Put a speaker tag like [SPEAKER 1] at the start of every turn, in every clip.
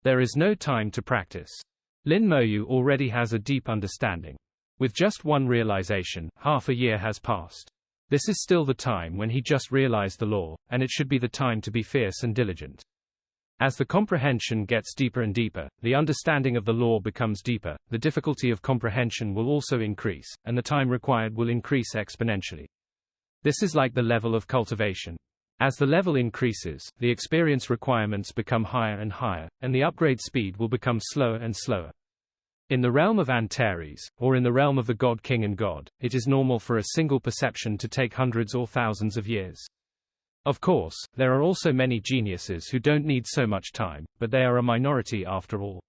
[SPEAKER 1] There is no time to practice. Lin Moyu already has a deep understanding. With just one realization, half a year has passed. This is still the time when he just realized the law, and it should be the time to be fierce and diligent. As the comprehension gets deeper and deeper, the understanding of the law becomes deeper, the difficulty of comprehension will also increase, and the time required will increase exponentially. This is like the level of cultivation. As the level increases, the experience requirements become higher and higher, and the upgrade speed will become slower and slower. In the realm of Antares, or in the realm of the God King and God, it is normal for a single perception to take hundreds or thousands of years. Of course, there are also many geniuses who don't need so much time, but they are a minority after all.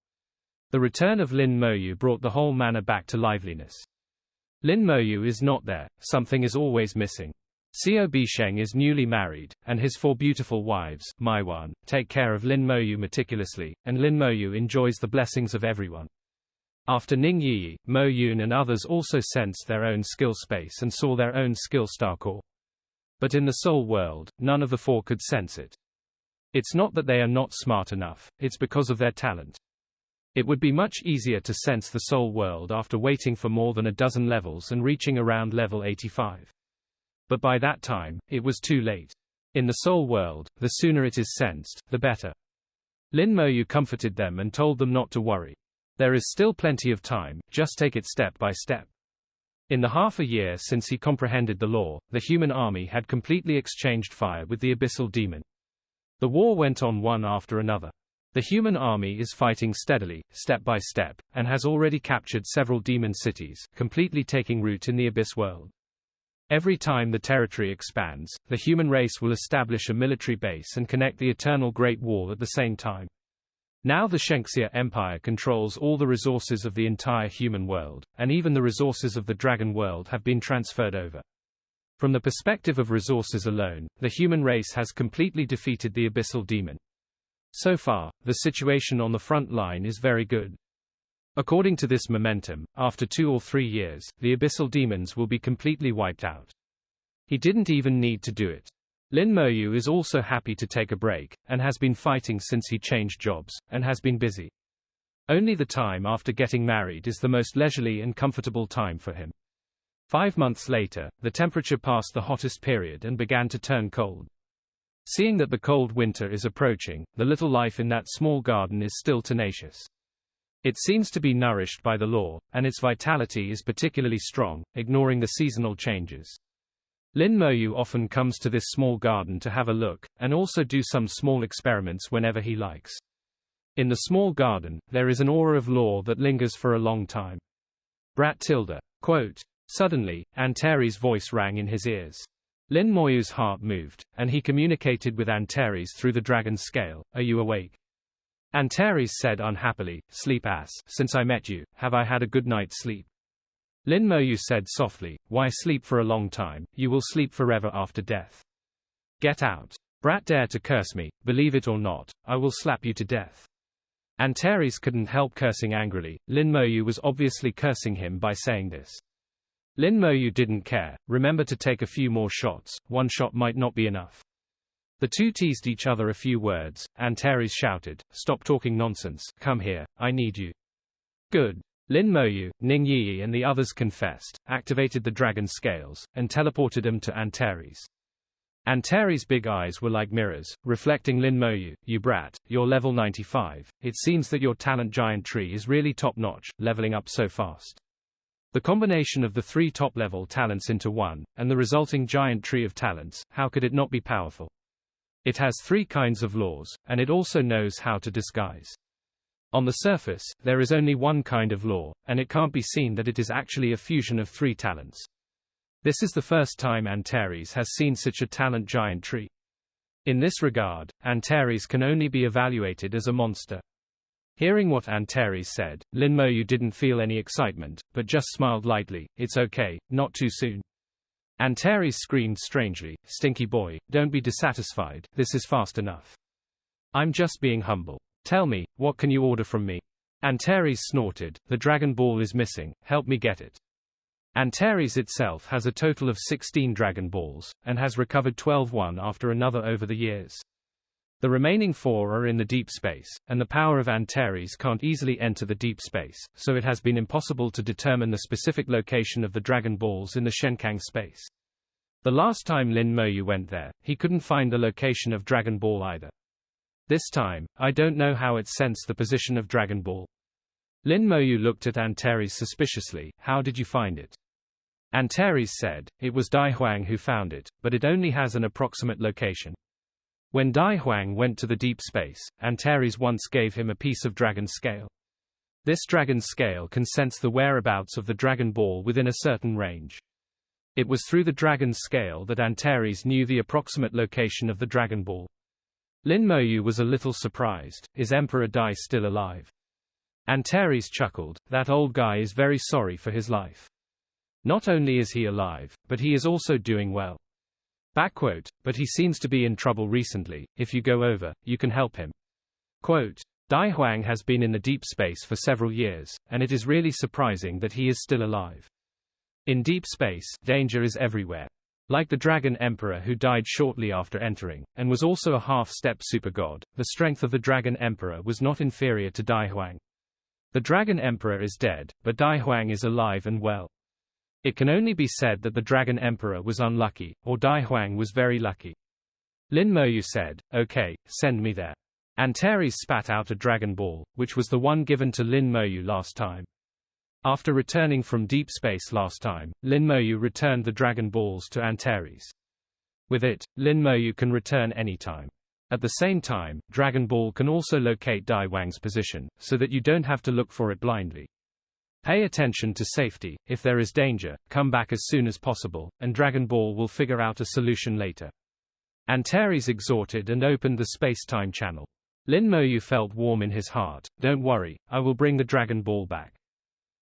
[SPEAKER 1] The return of Lin Moyu brought the whole manor back to liveliness. Lin Moyu is not there, something is always missing. Xiao Bisheng is newly married, and his 4 beautiful wives, Maiwan, take care of Lin Moyu meticulously, and Lin Moyu enjoys the blessings of everyone. After Ning Yi, Mo Yun and others also sensed their own skill space and saw their own skill star core. But in the soul world, none of the 4 could sense it. It's not that they are not smart enough, it's because of their talent. It would be much easier to sense the soul world after waiting for more than a dozen levels and reaching around level 85. But by that time, it was too late. In the soul world, the sooner it is sensed, the better. Lin Moyu comforted them and told them not to worry. There is still plenty of time, just take it step by step. In the half a year since he comprehended the law, the human army had completely exchanged fire with the abyssal demon. The war went on one after another. The human army is fighting steadily, step by step, and has already captured several demon cities, completely taking root in the abyss world. Every time the territory expands, the human race will establish a military base and connect the eternal Great Wall at the same time. Now the Shengxia Empire controls all the resources of the entire human world, and even the resources of the dragon world have been transferred over. From the perspective of resources alone, the human race has completely defeated the abyssal demon. So far, the situation on the front line is very good. According to this momentum, after 2 or 3 years, the abyssal demons will be completely wiped out. He didn't even need to do it. Lin Moyu is also happy to take a break, and has been fighting since he changed jobs, and has been busy. Only the time after getting married is the most leisurely and comfortable time for him. 5 months later, the temperature passed the hottest period and began to turn cold. Seeing that the cold winter is approaching, the little life in that small garden is still tenacious. It seems to be nourished by the law, and its vitality is particularly strong, ignoring the seasonal changes. Lin Moyu often comes to this small garden to have a look, and also do some small experiments whenever he likes. In the small garden, there is an aura of law that lingers for a long time. Brat tilde. Quote. Suddenly, Antares' voice rang in his ears. Lin Moyu's heart moved, and he communicated with Antares through the dragon scale. Are you awake? Antares said unhappily, sleep ass, since I met you, have I had a good night's sleep? Lin Moyu said softly, why sleep for a long time, you will sleep forever after death. Get out. Brat dare to curse me, believe it or not, I will slap you to death. Antares couldn't help cursing angrily, Lin Moyu was obviously cursing him by saying this. Lin Moyu didn't care, remember to take a few more shots, 1 shot might not be enough. The two teased each other a few words, Antares shouted, stop talking nonsense, come here, I need you. Good. Lin Moyu, Ning Yi and the others confessed, activated the dragon scales, and teleported them to Antares. Antares' big eyes were like mirrors, reflecting Lin Moyu, you brat, you're level 95, it seems that your talent giant tree is really top-notch, leveling up so fast. The combination of the 3 top-level talents into one, and the resulting giant tree of talents, how could it not be powerful? It has 3 kinds of laws, and it also knows how to disguise. On the surface, there is only one kind of law, and it can't be seen that it is actually a fusion of 3 talents. This is the first time Antares has seen such a talent giant tree. In this regard, Antares can only be evaluated as a monster. Hearing what Antares said, Lin Moyu didn't feel any excitement, but just smiled lightly, it's okay, not too soon. Antares screamed strangely, stinky boy, don't be dissatisfied, this is fast enough. I'm just being humble. Tell me, what can you order from me? Antares snorted, the Dragon Ball is missing, help me get it. Antares itself has a total of 16 Dragon Balls, and has recovered 12 one after another over the years. The remaining 4 are in the deep space, and the power of Antares can't easily enter the deep space, so it has been impossible to determine the specific location of the Dragon Balls in the Shenkang space. The last time Lin Moyu went there, he couldn't find the location of Dragon Ball either. This time, I don't know how it sensed the position of Dragon Ball. Lin Moyu looked at Antares suspiciously. How did you find it? Antares said, it was Dai Huang who found it, but it only has an approximate location. When Dai Huang went to the deep space, Antares once gave him a piece of dragon scale. This dragon scale can sense the whereabouts of the Dragon Ball within a certain range. It was through the dragon scale that Antares knew the approximate location of the Dragon Ball. Lin Moyu was a little surprised. Is Emperor Dai still alive? Antares chuckled. That old guy is very sorry for his life. Not only is he alive, but he is also doing well. Backquote, but he seems to be in trouble recently. If you go over, you can help him. Quote, Dai Huang has been in the deep space for several years, and it is really surprising that he is still alive. In deep space, danger is everywhere. Like the Dragon Emperor who died shortly after entering, and was also a half-step super god, the strength of the Dragon Emperor was not inferior to Dai Huang. The Dragon Emperor is dead, but Dai Huang is alive and well. It can only be said that the Dragon Emperor was unlucky, or Dai Huang was very lucky. Lin Moyu said, okay, send me there. Antares spat out a Dragon Ball, which was the one given to Lin Moyu last time. After returning from deep space last time, Lin Moyu returned the Dragon Balls to Antares. With it, Lin Moyu can return anytime. At the same time, Dragon Ball can also locate Dai Huang's position, so that you don't have to look for it blindly. Pay attention to safety. If there is danger, come back as soon as possible, and Dragon Ball will figure out a solution later. Antares exhorted and opened the space-time channel. Lin Moyu felt warm in his heart. Don't worry, I will bring the Dragon Ball back.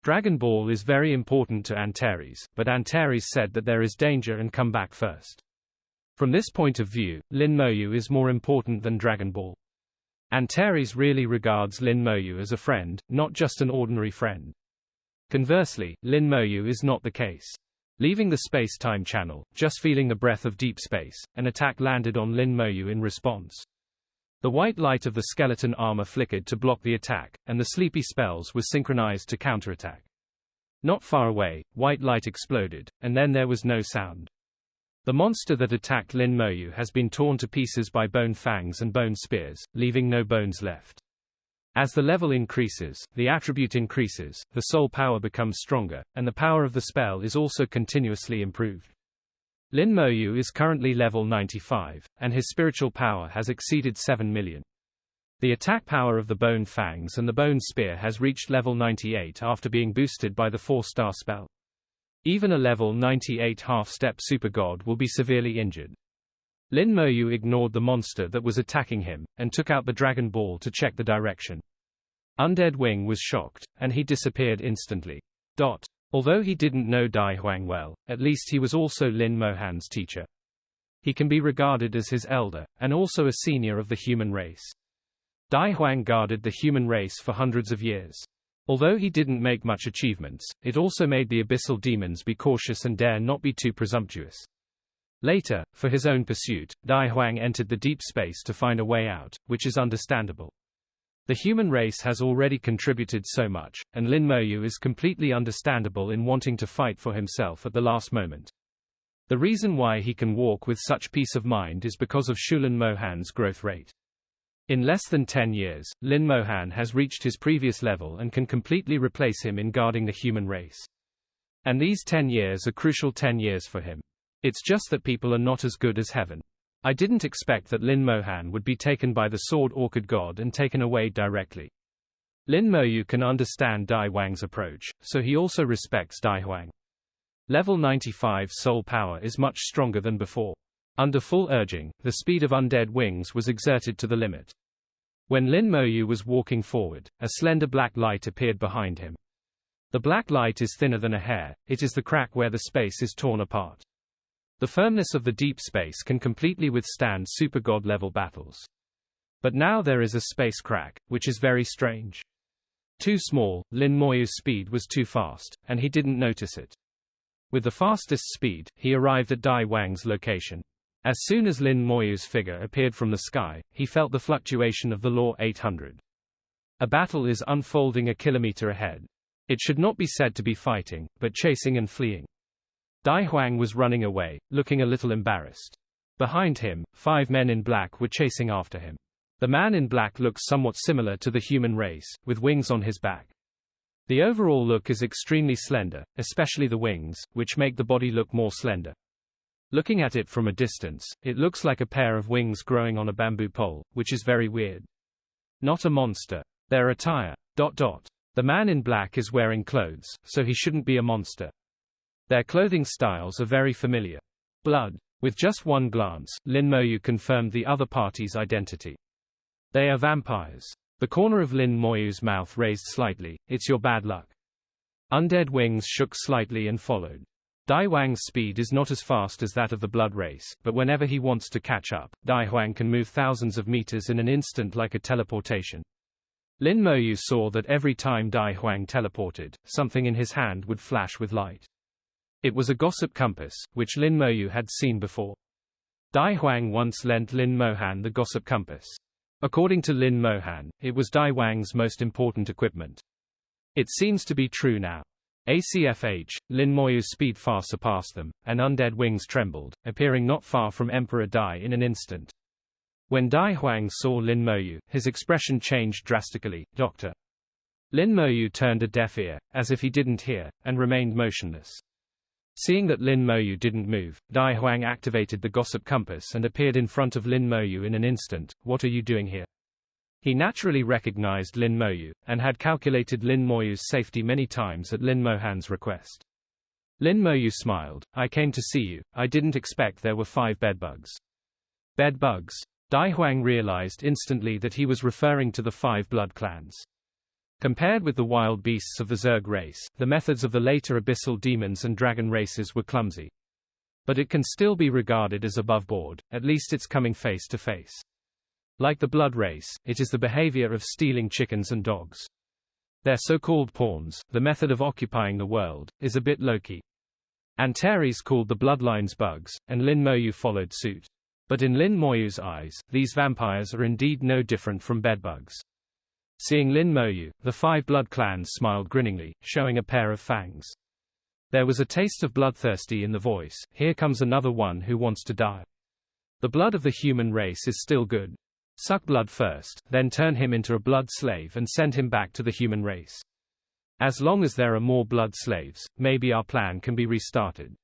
[SPEAKER 1] Dragon Ball is very important to Antares, but Antares said that there is danger and come back first. From this point of view, Lin Moyu is more important than Dragon Ball. Antares really regards Lin Moyu as a friend, not just an ordinary friend. Conversely, Lin Moyu is not the case. Leaving the space-time channel, just feeling the breath of deep space, an attack landed on Lin Moyu in response. The white light of the skeleton armor flickered to block the attack, and the sleepy spells were synchronized to counterattack. Not far away, white light exploded, and then there was no sound. The monster that attacked Lin Moyu has been torn to pieces by bone fangs and bone spears, leaving no bones left. As the level increases, the attribute increases, the soul power becomes stronger, and the power of the spell is also continuously improved. Lin Moyu is currently level 95, and his spiritual power has exceeded 7 million. The attack power of the bone fangs and the bone spear has reached level 98 after being boosted by the 4-star spell. Even a level 98 half-step super god will be severely injured. Lin Moyu ignored the monster that was attacking him, and took out the Dragon Ball to check the direction. Undead Wing was shocked, and he disappeared instantly. Although he didn't know Dai Huang well, at least he was also Lin Mohan's teacher. He can be regarded as his elder, and also a senior of the human race. Dai Huang guarded the human race for hundreds of years. Although he didn't make much achievements, it also made the abyssal demons be cautious and dare not be too presumptuous. Later, for his own pursuit, Dai Huang entered the deep space to find a way out, which is understandable. The human race has already contributed so much, and Lin Moyu is completely understandable in wanting to fight for himself at the last moment. The reason why he can walk with such peace of mind is because of Shulan Mohan's growth rate. In less than 10 years, Lin Mohan has reached his previous level and can completely replace him in guarding the human race. And these 10 years are crucial 10 years for him. It's just that people are not as good as heaven. I didn't expect that Lin Mohan would be taken by the Sword Orchid God and taken away directly. Lin Moyu can understand Dai Huang's approach, so he also respects Dai Huang. Level 95 soul power is much stronger than before. Under full urging, the speed of undead wings was exerted to the limit. When Lin Moyu was walking forward, a slender black light appeared behind him. The black light is thinner than a hair, it is the crack where the space is torn apart. The firmness of the deep space can completely withstand super god level battles. But now there is a space crack, which is very strange. Too small, Lin Moyu's speed was too fast, and he didn't notice it. With the fastest speed, he arrived at Dai Huang's location. As soon as Lin Moyu's figure appeared from the sky, he felt the fluctuation of the Law 800. A battle is unfolding a kilometer ahead. It should not be said to be fighting, but chasing and fleeing. Dai Huang was running away, looking a little embarrassed. Behind him, 5 men in black were chasing after him. The man in black looks somewhat similar to the human race, with wings on his back. The overall look is extremely slender, especially the wings, which make the body look more slender. Looking at it from a distance, it looks like a pair of wings growing on a bamboo pole, which is very weird. Not a monster. Their attire. The man in black is wearing clothes, so he shouldn't be a monster. Their clothing styles are very familiar. Blood. With just one glance, Lin Moyu confirmed the other party's identity. They are vampires. The corner of Lin Moyu's mouth raised slightly. It's your bad luck. Undead wings shook slightly and followed. Dai Huang's speed is not as fast as that of the blood race, but whenever he wants to catch up, Dai Huang can move thousands of meters in an instant like a teleportation. Lin Moyu saw that every time Dai Huang teleported, something in his hand would flash with light. It was a gossip compass, which Lin Moyu had seen before. Dai Huang once lent Lin Mohan the gossip compass. According to Lin Mohan, it was Dai Huang's most important equipment. It seems to be true now. ACFH, Lin Moyu's speed far surpassed them, and undead wings trembled, appearing not far from Emperor Dai in an instant. When Dai Huang saw Lin Moyu, his expression changed drastically. Doctor. Lin Moyu turned a deaf ear, as if he didn't hear, and remained motionless. Seeing that Lin Moyu didn't move, Dai Huang activated the gossip compass and appeared in front of Lin Moyu in an instant. What are you doing here? He naturally recognized Lin Moyu, and had calculated Lin Moyu's safety many times at Lin Mohan's request. Lin Moyu smiled. I came to see you. I didn't expect there were 5 bedbugs. Bedbugs? Dai Huang realized instantly that he was referring to the 5 blood clans. Compared with the wild beasts of the Zerg race, the methods of the later abyssal demons and dragon races were clumsy. But it can still be regarded as above board, at least it's coming face to face. Like the blood race, it is the behavior of stealing chickens and dogs. Their so-called pawns, the method of occupying the world, is a bit low-key. Antares called the bloodlines bugs, and Lin Moyu followed suit. But in Lin Moyu's eyes, these vampires are indeed no different from bedbugs. Seeing Lin Moyu, the 5 blood clans smiled grinningly, showing a pair of fangs. There was a taste of bloodthirsty in the voice. Here comes another one who wants to die. The blood of the human race is still good. Suck blood first, then turn him into a blood slave and send him back to the human race. As long as there are more blood slaves, maybe our plan can be restarted.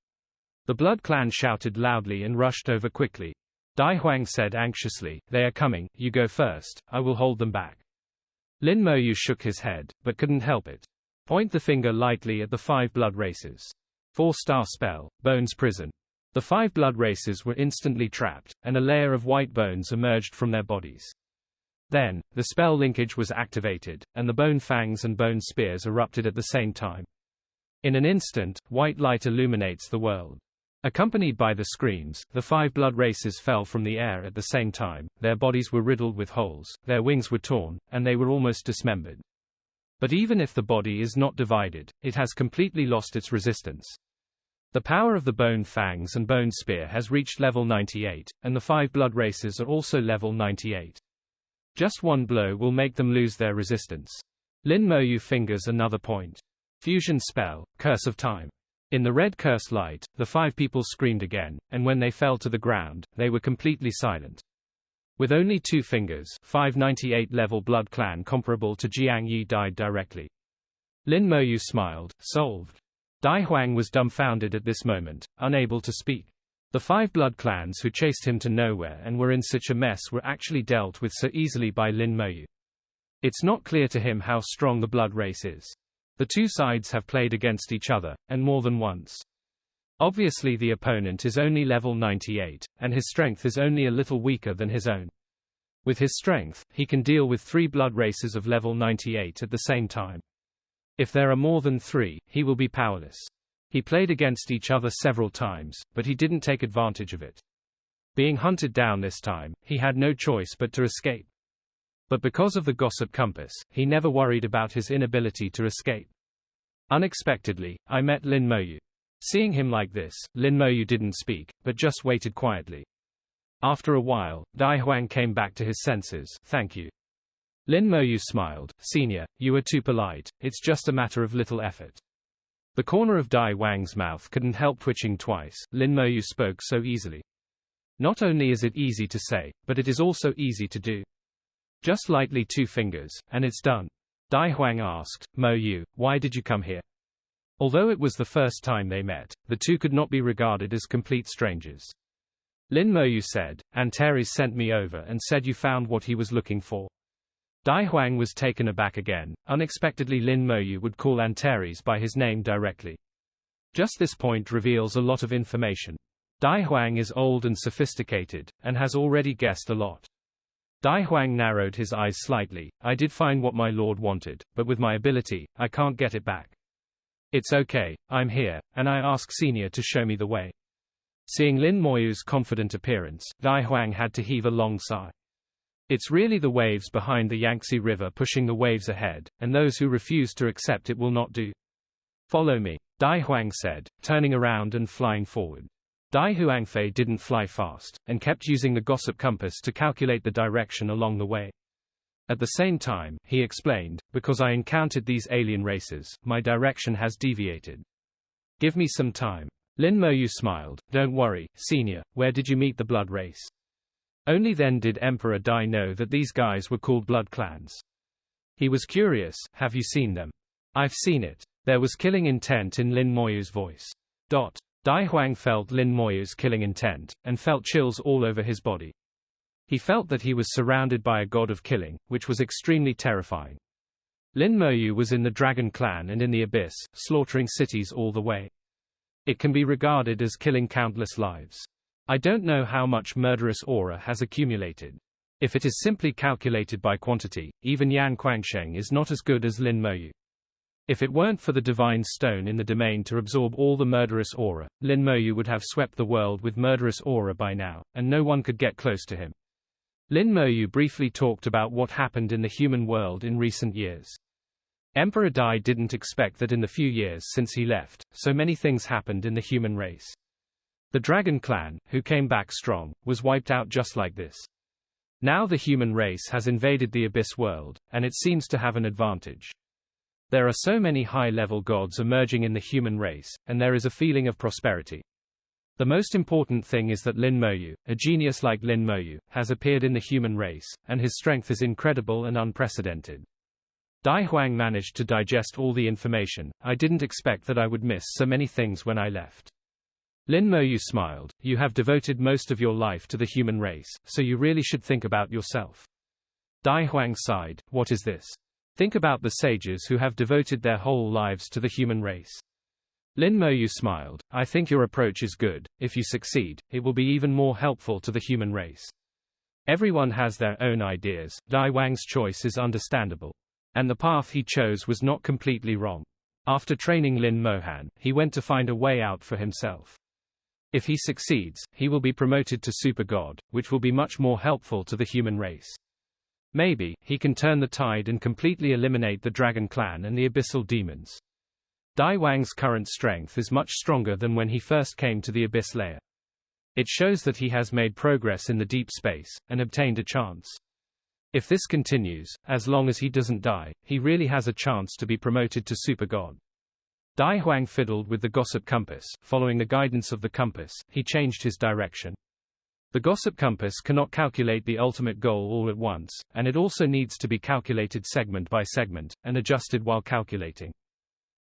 [SPEAKER 1] The blood clan shouted loudly and rushed over quickly. Dai Huang said anxiously, they are coming, you go first, I will hold them back. Lin Moyu shook his head, but couldn't help it. Point the finger lightly at the 5 blood races. 4-star spell, Bones Prison. The 5 blood races were instantly trapped, and a layer of white bones emerged from their bodies. Then, the spell linkage was activated, and the bone fangs and bone spears erupted at the same time. In an instant, white light illuminates the world. Accompanied by the screams, the 5 blood races fell from the air at the same time. Their bodies were riddled with holes, their wings were torn, and they were almost dismembered. But even if the body is not divided, it has completely lost its resistance. The power of the bone fangs and bone spear has reached level 98, and the 5 blood races are also level 98. Just one blow will make them lose their resistance. Lin Moyu fingers another point. Fusion spell, Curse of Time. In the red curse light, the 5 people screamed again, and when they fell to the ground, they were completely silent. With only 2 fingers, 598 level blood clan comparable to Jiang Yi died directly. Lin Moyu smiled, solved. Dai Huang was dumbfounded at this moment, unable to speak. The 5 blood clans who chased him to nowhere and were in such a mess were actually dealt with so easily by Lin Moyu. It's not clear to him how strong the blood race is. The 2 sides have played against each other, and more than once. Obviously the opponent is only level 98, and his strength is only a little weaker than his own. With his strength, he can deal with 3 blood races of level 98 at the same time. If there are more than 3, he will be powerless. He played against each other several times, but he didn't take advantage of it. Being hunted down this time, he had no choice but to escape. But because of the gossip compass, he never worried about his inability to escape. Unexpectedly, I met Lin Moyu. Seeing him like this, Lin Moyu didn't speak, but just waited quietly. After a while, Dai Huang came back to his senses. Thank you. Lin Moyu smiled. Senior, you are too polite, it's just a matter of little effort. The corner of Dai Huang's mouth couldn't help twitching twice. Lin Moyu spoke so easily. Not only is it easy to say, but it is also easy to do. Just lightly 2 fingers, and it's done. Dai Huang asked, Mo Yu, why did you come here? Although it was the first time they met, the two could not be regarded as complete strangers. Lin Moyu said, Antares sent me over and said you found what he was looking for. Dai Huang was taken aback again. Unexpectedly Lin Moyu would call Antares by his name directly. Just this point reveals a lot of information. Dai Huang is old and sophisticated, and has already guessed a lot. Dai Huang narrowed his eyes slightly. I did find what my lord wanted, but with my ability, I can't get it back. It's okay, I'm here, and I ask Senior to show me the way. Seeing Lin Moyu's confident appearance, Dai Huang had to heave a long sigh. It's really the waves behind the Yangtze River pushing the waves ahead, and those who refuse to accept it will not do. Follow me, Dai Huang said, turning around and flying forward. Dai Huangfei didn't fly fast, and kept using the gossip compass to calculate the direction along the way. At the same time, he explained, because I encountered these alien races, my direction has deviated. Give me some time. Lin Moyu smiled. Don't worry, Senior, where did you meet the blood race? Only then did Emperor Dai know that these guys were called blood clans. He was curious, have you seen them? I've seen it. There was killing intent in Lin Moyu's voice. Dai Huang felt Lin Moyu's killing intent, and felt chills all over his body. He felt that he was surrounded by a god of killing, which was extremely terrifying. Lin Moyu was in the Dragon Clan and in the Abyss, slaughtering cities all the way. It can be regarded as killing countless lives. I don't know how much murderous aura has accumulated. If it is simply calculated by quantity, even Yan Guangsheng is not as good as Lin Moyu. If it weren't for the divine stone in the domain to absorb all the murderous aura, Lin Moyu would have swept the world with murderous aura by now, and no one could get close to him. Lin Moyu briefly talked about what happened in the human world in recent years. Emperor Dai didn't expect that in the few years since he left, so many things happened in the human race. The Dragon Clan, who came back strong, was wiped out just like this. Now the human race has invaded the Abyss world, and it seems to have an advantage. There are so many high-level gods emerging in the human race, and there is a feeling of prosperity. The most important thing is that Lin Moyu, a genius like Lin Moyu, has appeared in the human race, and his strength is incredible and unprecedented. Dai Huang managed to digest all the information. I didn't expect that I would miss so many things when I left. Lin Moyu smiled. You have devoted most of your life to the human race, so you really should think about yourself. Dai Huang sighed. What is this? Think about the sages who have devoted their whole lives to the human race. Lin Moyu smiled. I think your approach is good. If you succeed, it will be even more helpful to the human race. Everyone has their own ideas. Dai Huang's choice is understandable. And the path he chose was not completely wrong. After training Lin Mohan, he went to find a way out for himself. If he succeeds, he will be promoted to Super God, which will be much more helpful to the human race. Maybe, he can turn the tide and completely eliminate the Dragon Clan and the Abyssal Demons. Dai Huang's current strength is much stronger than when he first came to the Abyss layer. It shows that he has made progress in the deep space, and obtained a chance. If this continues, as long as he doesn't die, he really has a chance to be promoted to Super God. Dai Huang fiddled with the gossip compass. Following the guidance of the compass, he changed his direction. The gossip compass cannot calculate the ultimate goal all at once, and it also needs to be calculated segment by segment, and adjusted while calculating.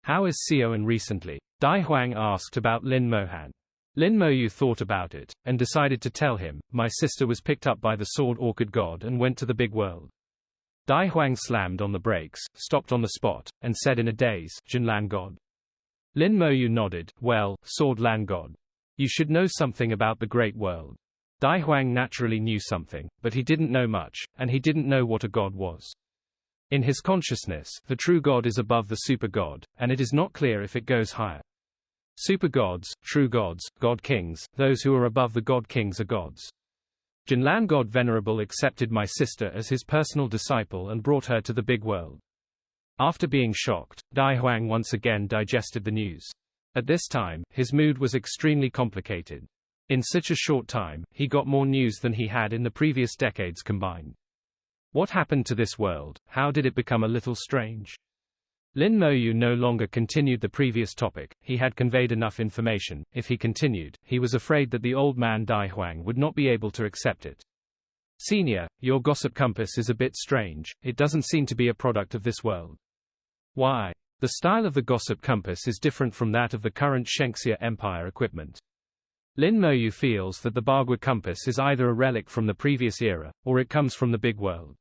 [SPEAKER 1] How is Sioan recently? Dai Huang asked about Lin Mohan. Lin Moyu thought about it, and decided to tell him, my sister was picked up by the sword orchid god and went to the big world. Dai Huang slammed on the brakes, stopped on the spot, and said in a daze, Jinlan god. Lin Moyu nodded, well, sword land god. You should know something about the great world. Dai Huang naturally knew something, but he didn't know much, and he didn't know what a god was. In his consciousness, the true god is above the super god, and it is not clear if it goes higher. Super gods, true gods, god kings, those who are above the god kings are gods. Jinlan God Venerable accepted my sister as his personal disciple and brought her to the big world. After being shocked, Dai Huang once again digested the news. At this time, his mood was extremely complicated. In such a short time, he got more news than he had in the previous decades combined. What happened to this world? How did it become a little strange? Lin Moyu no longer continued the previous topic. He had conveyed enough information. If he continued, he was afraid that the old man Dai Huang would not be able to accept it. Senior, your gossip compass is a bit strange. It doesn't seem to be a product of this world. Why? The style of the gossip compass is different from that of the current Shengxia Empire equipment. Lin Moyu feels that the Bagua compass is either a relic from the previous era, or it comes from the big world.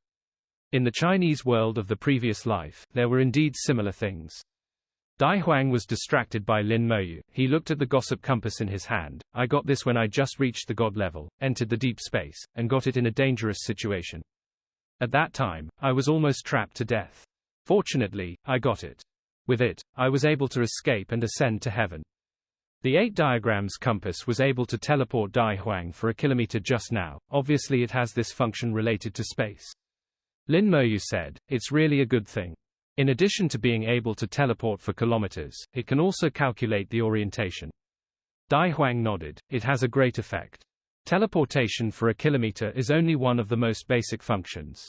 [SPEAKER 1] In the Chinese world of the previous life, there were indeed similar things. Dai Huang was distracted by Lin Moyu. He looked at the gossip compass in his hand. I got this when I just reached the god level, entered the deep space, and got it in a dangerous situation. At that time, I was almost trapped to death. Fortunately, I got it. With it, I was able to escape and ascend to heaven. The 8 diagrams compass was able to teleport Dai Huang for a kilometer just now. Obviously it has this function related to space. Lin Moyu said, it's really a good thing. In addition to being able to teleport for kilometers, it can also calculate the orientation. Dai Huang nodded, it has a great effect. Teleportation for a kilometer is only one of the most basic functions.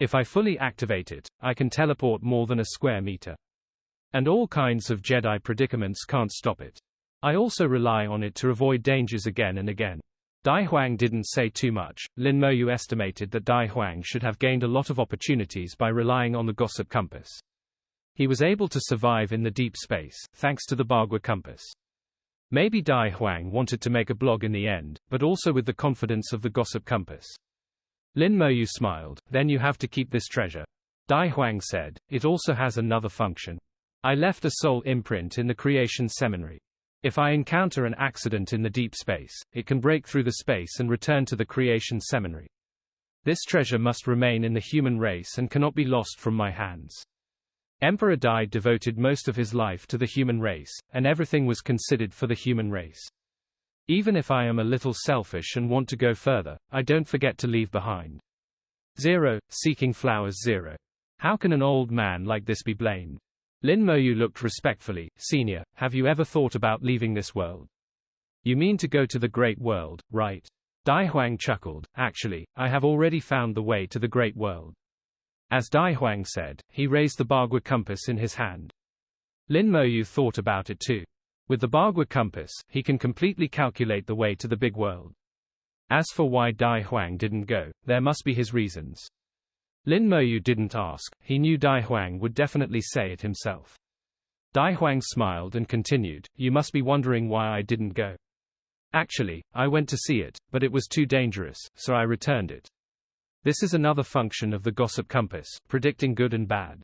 [SPEAKER 1] If I fully activate it, I can teleport more than a square meter. And all kinds of Jedi predicaments can't stop it. I also rely on it to avoid dangers again and again. Dai Huang didn't say too much. Lin Moyu estimated that Dai Huang should have gained a lot of opportunities by relying on the gossip compass. He was able to survive in the deep space, thanks to the Bagua compass. Maybe Dai Huang wanted to make a blog in the end, but also with the confidence of the gossip compass. Lin Moyu smiled, then you have to keep this treasure. Dai Huang said, it also has another function. I left a soul imprint in the creation seminary. If I encounter an accident in the deep space, it can break through the space and return to the creation seminary. This treasure must remain in the human race and cannot be lost from my hands. Emperor Dai devoted most of his life to the human race, and everything was considered for the human race. Even if I am a little selfish and want to go further, I don't forget to leave behind. 0. Seeking flowers 0. How can an old man like this be blamed? Lin Moyu looked respectfully. Senior, have you ever thought about leaving this world? You mean to go to the great world, right? Dai Huang chuckled. Actually, I have already found the way to the great world. As Dai Huang said, he raised the Bagua compass in his hand. Lin Moyu thought about it too. With the Bagua compass, he can completely calculate the way to the big world. As for why Dai Huang didn't go, there must be his reasons. Lin Moyu didn't ask, he knew Dai Huang would definitely say it himself. Dai Huang smiled and continued, you must be wondering why I didn't go. Actually, I went to see it, but it was too dangerous, so I returned it. This is another function of the gossip compass, predicting good and bad.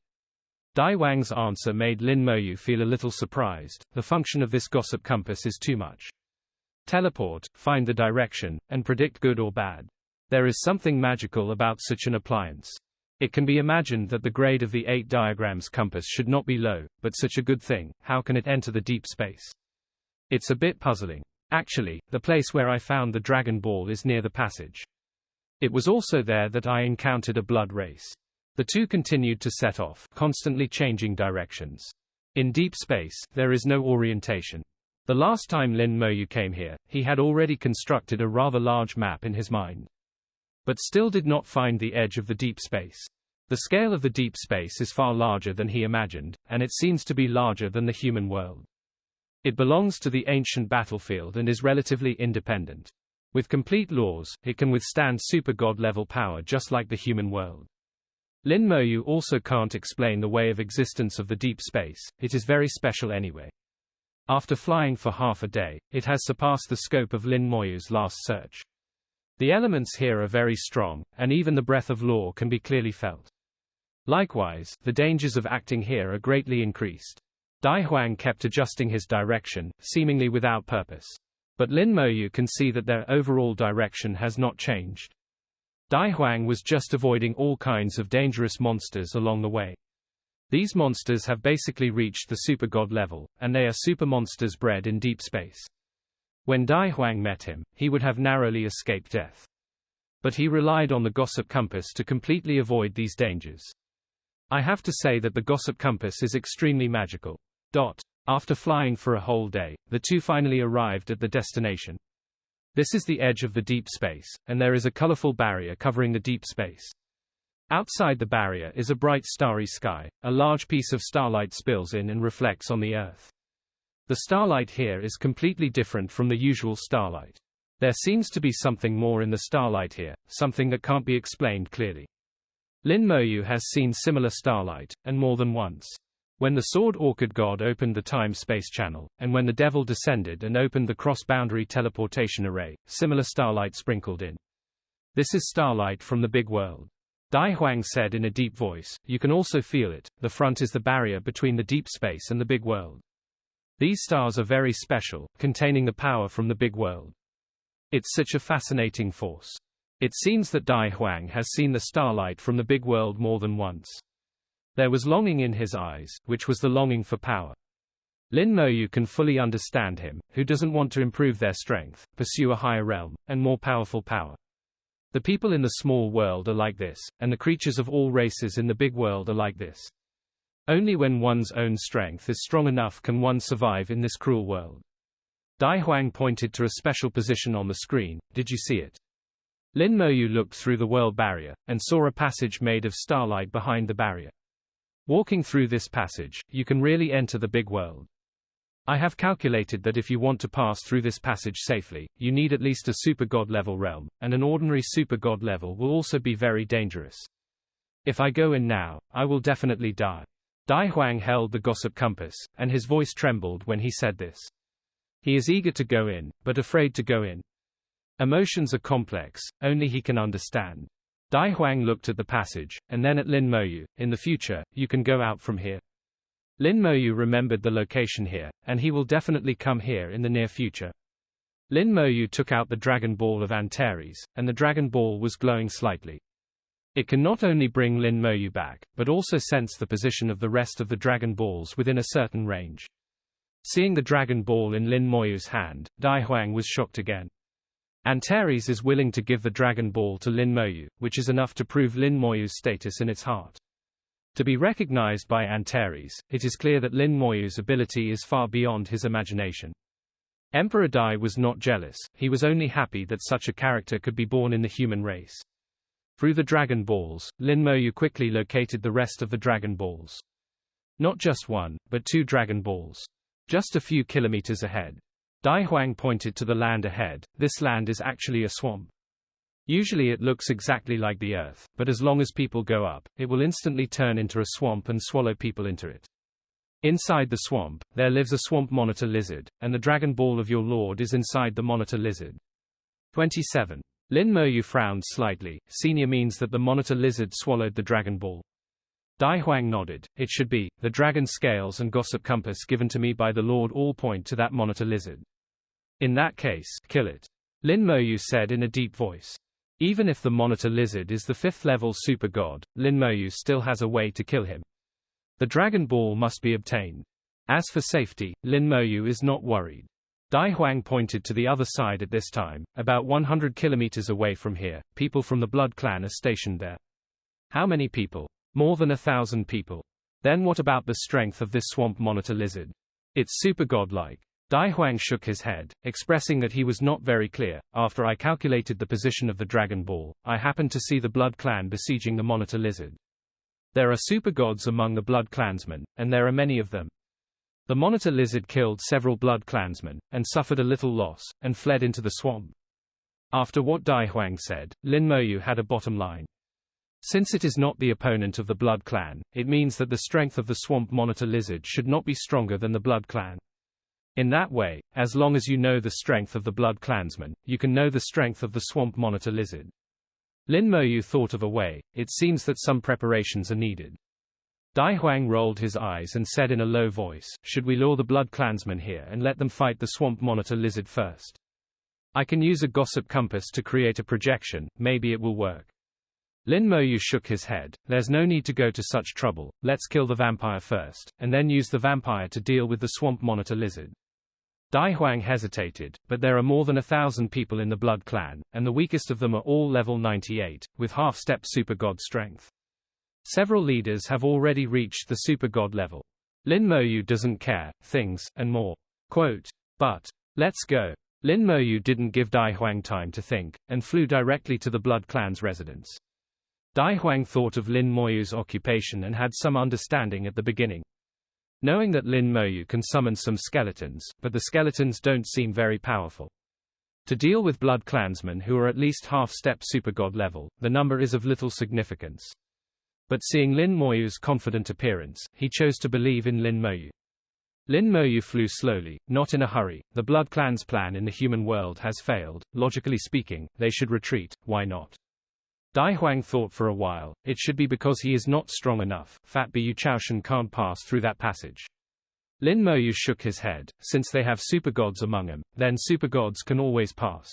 [SPEAKER 1] Dai Huang's answer made Lin Moyu feel a little surprised. The function of this gossip compass is too much. Teleport, find the direction, and predict good or bad. There is something magical about such an appliance. It can be imagined that the grade of the 8 diagrams compass should not be low, but such a good thing, how can it enter the deep space? It's a bit puzzling. Actually, the place where I found the Dragon Ball is near the passage. It was also there that I encountered a blood race. The two continued to set off, constantly changing directions. In deep space, there is no orientation. The last time Lin Moyu came here, he had already constructed a rather large map in his mind. But still did not find the edge of the deep space. The scale of the deep space is far larger than he imagined, and it seems to be larger than the human world. It belongs to the ancient battlefield and is relatively independent. With complete laws, it can withstand super god level power just like the human world. Lin Moyu also can't explain the way of existence of the deep space, it is very special anyway. After flying for half a day, it has surpassed the scope of Lin Moyu's last search. The elements here are very strong, and even the breath of law can be clearly felt. Likewise, the dangers of acting here are greatly increased. Dai Huang kept adjusting his direction, seemingly without purpose. But Lin Moyu can see that their overall direction has not changed. Dai Huang was just avoiding all kinds of dangerous monsters along the way. These monsters have basically reached the super god level, and they are super monsters bred in deep space. When Dai Huang met him, he would have narrowly escaped death. But he relied on the gossip compass to completely avoid these dangers. I have to say that the gossip compass is extremely magical. After flying for a whole day, the two finally arrived at the destination. This is the edge of the deep space, and there is a colorful barrier covering the deep space. Outside the barrier is a bright starry sky. A large piece of starlight spills in and reflects on the Earth. The starlight here is completely different from the usual starlight. There seems to be something more in the starlight here, something that can't be explained clearly. Lin Moyu has seen similar starlight, and more than once. When the sword orchid god opened the time-space channel, and when the devil descended and opened the cross-boundary teleportation array, similar starlight sprinkled in. This is starlight from the big world. Dai Huang said in a deep voice, you can also feel it, the front is the barrier between the deep space and the big world. These stars are very special, containing the power from the big world. It's such a fascinating force. It seems that Dai Huang has seen the starlight from the big world more than once. There was longing in his eyes, which was the longing for power. Lin Moyu can fully understand him, who doesn't want to improve their strength, pursue a higher realm, and more powerful power. The people in the small world are like this, and the creatures of all races in the big world are like this. Only when one's own strength is strong enough can one survive in this cruel world. Dai Huang pointed to a special position on the screen. Did you see it? Lin Moyu looked through the world barrier, and saw a passage made of starlight behind the barrier. Walking through this passage, you can really enter the big world. I have calculated that if you want to pass through this passage safely, you need at least a super god level realm, and an ordinary super god level will also be very dangerous. If I go in now, I will definitely die. Dai Huang held the gossip compass, and his voice trembled when he said this. He is eager to go in, but afraid to go in. Emotions are complex, only he can understand. Dai Huang looked at the passage, and then at Lin Moyu. In the future, you can go out from here. Lin Moyu remembered the location here, and he will definitely come here in the near future. Lin Moyu took out the Dragon Ball of Antares, and the Dragon Ball was glowing slightly. It can not only bring Lin Moyu back, but also sense the position of the rest of the Dragon Balls within a certain range. Seeing the Dragon Ball in Lin Moyu's hand, Dai Huang was shocked again. Antares is willing to give the Dragon Ball to Lin Moyu, which is enough to prove Lin Moyu's status in its heart. To be recognized by Antares, it is clear that Lin Moyu's ability is far beyond his imagination. Emperor Dai was not jealous, he was only happy that such a character could be born in the human race. Through the Dragon Balls, Lin Moyu quickly located the rest of the Dragon Balls. Not just one, but 2 Dragon Balls. Just a few kilometers ahead. Dai Huang pointed to the land ahead. This land is actually a swamp. Usually it looks exactly like the Earth, but as long as people go up, it will instantly turn into a swamp and swallow people into it. Inside the swamp, there lives a swamp monitor lizard, and the Dragon Ball of your lord is inside the monitor lizard. 27. Lin Moyu frowned slightly. Senior means that the monitor lizard swallowed the Dragon Ball. Dai Huang nodded. It should be. The dragon scales and gossip compass given to me by the Lord all point to that monitor lizard. In that case, kill it. Lin Moyu said in a deep voice. Even if the monitor lizard is the 5th level super god, Lin Moyu still has a way to kill him. The Dragon Ball must be obtained. As for safety, Lin Moyu is not worried. Dai Huang pointed to the other side at this time. About 100 kilometers away from here, people from the Blood Clan are stationed there. How many people? More than 1,000 people. Then what about the strength of this swamp monitor lizard? It's super godlike. Dai Huang shook his head, expressing that he was not very clear. After I calculated the position of the Dragon Ball, I happened to see the Blood Clan besieging the monitor lizard. There are super gods among the Blood Clansmen, and there are many of them. The monitor lizard killed several Blood Clansmen, and suffered a little loss, and fled into the swamp. After what Dai Huang said, Lin Moyu had a bottom line. Since it is not the opponent of the Blood Clan, it means that the strength of the swamp monitor lizard should not be stronger than the Blood Clan. In that way, as long as you know the strength of the Blood Clansman, you can know the strength of the swamp monitor lizard. Lin Moyu thought of a way. It seems that some preparations are needed. Dai Huang rolled his eyes and said in a low voice, should we lure the Blood Clansmen here and let them fight the swamp monitor lizard first? I can use a gossip compass to create a projection, maybe it will work. Lin Moyu shook his head. There's no need to go to such trouble. Let's kill the vampire first, and then use the vampire to deal with the swamp monitor lizard. Dai Huang hesitated, but there are more than 1,000 people in the Blood Clan, and the weakest of them are all level 98, with half-step super god strength. Several leaders have already reached the super god level. Lin Moyu doesn't care, things, and more. Quote, but, let's go. Lin Moyu didn't give Dai Huang time to think, and flew directly to the Blood Clan's residence. Dai Huang thought of Lin Moyu's occupation and had some understanding at the beginning. Knowing that Lin Moyu can summon some skeletons, but the skeletons don't seem very powerful. To deal with Blood Clansmen who are at least half-step supergod level, the number is of little significance. But seeing Lin Moyu's confident appearance, he chose to believe in Lin Moyu. Lin Moyu flew slowly, not in a hurry. The Blood Clan's plan in the human world has failed. Logically speaking, they should retreat, why not? Dai Huang thought for a while, it should be because he is not strong enough. Fat Bu Chaoshan can't pass through that passage. Lin Moyu shook his head. Since they have supergods among them, then supergods can always pass.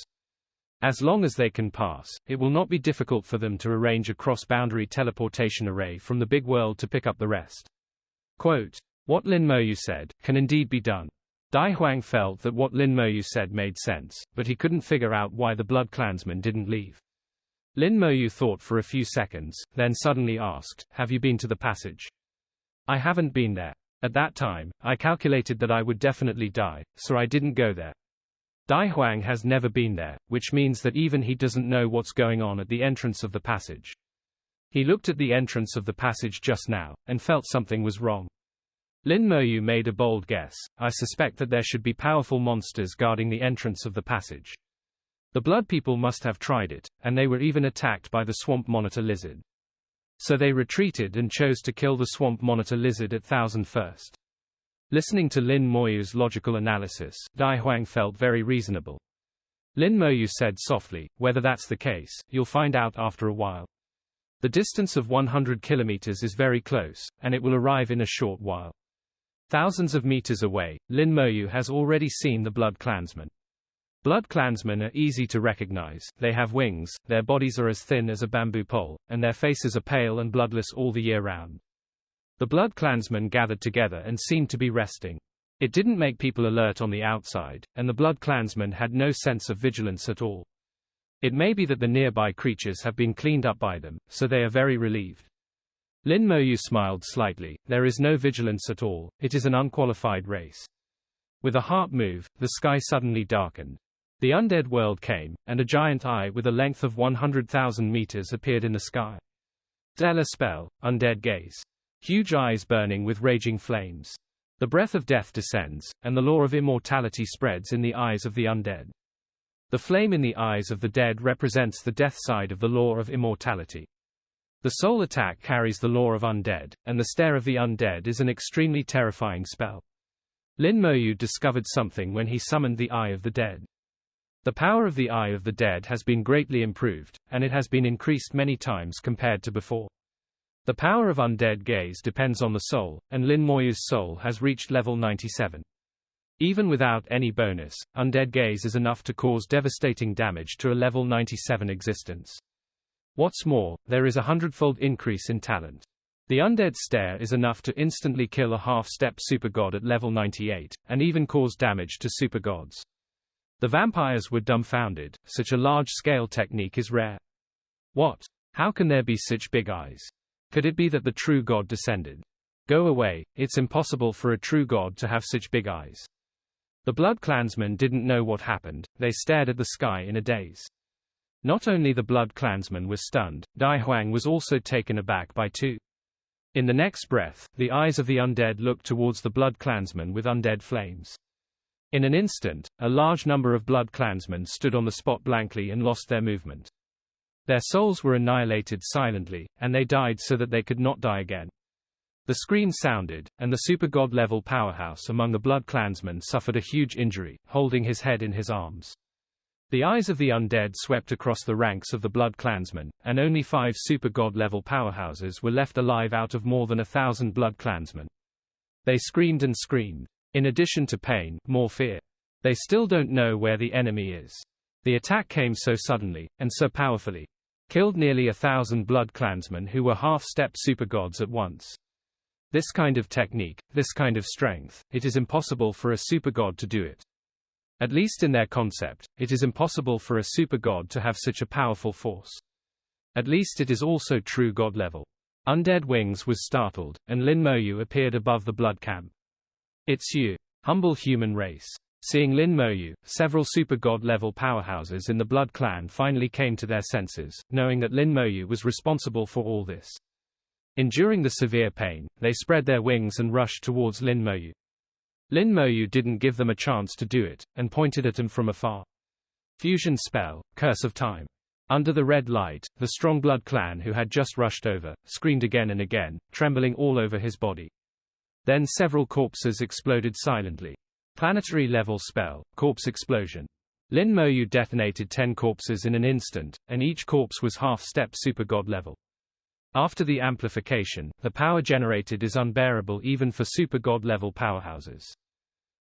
[SPEAKER 1] As long as they can pass, it will not be difficult for them to arrange a cross-boundary teleportation array from the big world to pick up the rest. Quote, what Lin Moyu said can indeed be done. Dai Huang felt that what Lin Moyu said made sense, but he couldn't figure out why the Blood Clansmen didn't leave. Lin Moyu thought for a few seconds, then suddenly asked, have you been to the passage? I haven't been there. At that time, I calculated that I would definitely die, so I didn't go there. Dai Huang has never been there, which means that even he doesn't know what's going on at the entrance of the passage. He looked at the entrance of the passage just now, and felt something was wrong. Lin Moyu made a bold guess, I suspect that there should be powerful monsters guarding the entrance of the passage. The Blood People must have tried it, and they were even attacked by the Swamp Monitor Lizard. So they retreated and chose to kill the Swamp Monitor Lizard at 1000 first. Listening to Lin Moyu's logical analysis, Dai Huang felt very reasonable. Lin Moyu said softly, whether that's the case, you'll find out after a while. The distance of 100 kilometers is very close, and it will arrive in a short while. Thousands of meters away, Lin Moyu has already seen the Blood Clansmen. Blood Clansmen are easy to recognize. They have wings, their bodies are as thin as a bamboo pole, and their faces are pale and bloodless all the year round. The Blood Clansmen gathered together and seemed to be resting. It didn't make people alert on the outside, and the Blood Clansmen had no sense of vigilance at all. It may be that the nearby creatures have been cleaned up by them, so they are very relieved. Lin Moyu smiled slightly. There is no vigilance at all, it is an unqualified race. With a heart move, the sky suddenly darkened. The undead world came, and a giant eye with a length of 100,000 meters appeared in the sky. Della spell, undead gaze. Huge eyes burning with raging flames. The breath of death descends, and the law of immortality spreads in the eyes of the undead. The flame in the eyes of the dead represents the death side of the law of immortality. The soul attack carries the law of undead, and the stare of the undead is an extremely terrifying spell. Lin Moyu discovered something when he summoned the Eye of the Dead. The power of the Eye of the Dead has been greatly improved, and it has been increased many times compared to before. The power of undead gaze depends on the soul, and Lin Moyu's soul has reached level 97. Even without any bonus, undead gaze is enough to cause devastating damage to a level 97 existence. What's more, there is a 100-fold increase in talent. The undead stare is enough to instantly kill a half-step supergod at level 98, and even cause damage to supergods. The vampires were dumbfounded. Such a large-scale technique is rare. What? How can there be such big eyes? Could it be that the true god descended? Go away, it's impossible for a true god to have such big eyes. The Blood Clansmen didn't know what happened, they stared at the sky in a daze. Not only the Blood Clansmen were stunned, Dai Huang was also taken aback by too. In the next breath, the eyes of the undead looked towards the Blood Clansmen with undead flames. In an instant, a large number of Blood Clansmen stood on the spot blankly and lost their movement. Their souls were annihilated silently, and they died so that they could not die again. The scream sounded, and the super-god-level powerhouse among the Blood Clansmen suffered a huge injury, holding his head in his arms. The eyes of the undead swept across the ranks of the Blood Clansmen, and only 5 super-god-level powerhouses were left alive out of more than 1,000 Blood Clansmen. They screamed and screamed. In addition to pain, more fear. They still don't know where the enemy is. The attack came so suddenly, and so powerfully. Killed nearly 1,000 Blood Clansmen who were half-step supergods at once. This kind of technique, this kind of strength, it is impossible for a supergod to do it. At least in their concept, it is impossible for a supergod to have such a powerful force. At least it is also true god level. Undead Wings was startled, and Lin Moyu appeared above the blood camp. It's you. Humble human race. Seeing Lin Moyu, several super god-level powerhouses in the Blood Clan finally came to their senses, knowing that Lin Moyu was responsible for all this. Enduring the severe pain, they spread their wings and rushed towards Lin Moyu. Lin Moyu didn't give them a chance to do it, and pointed at him from afar. Fusion spell, Curse of Time. Under the red light, the strong Blood Clan who had just rushed over, screamed again and again, trembling all over his body. Then several corpses exploded silently. Planetary level spell, Corpse Explosion. Lin Moyu detonated 10 corpses in an instant, and each corpse was half-step super god level. After the amplification, the power generated is unbearable even for super god level powerhouses.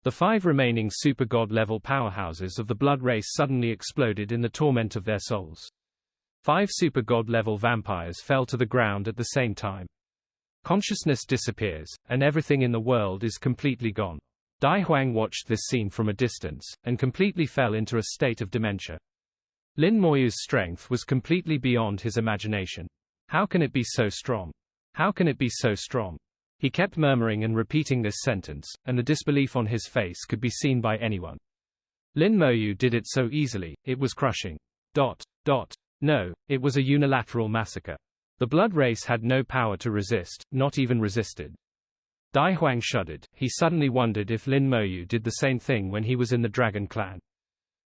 [SPEAKER 1] The 5 remaining super god level powerhouses of the blood race suddenly exploded in the torment of their souls. 5 super god level vampires fell to the ground at the same time. Consciousness disappears, and everything in the world is completely gone. Dai Huang watched this scene from a distance, and completely fell into a state of dementia. Lin Moyu's strength was completely beyond his imagination. How can it be so strong? How can it be so strong? He kept murmuring and repeating this sentence, and the disbelief on his face could be seen by anyone. Lin Moyu did it so easily, it was crushing. No, it was a unilateral massacre. The blood race had no power to resist, not even resisted. Dai Huang shuddered. He suddenly wondered if Lin Moyu did the same thing when he was in the Dragon Clan.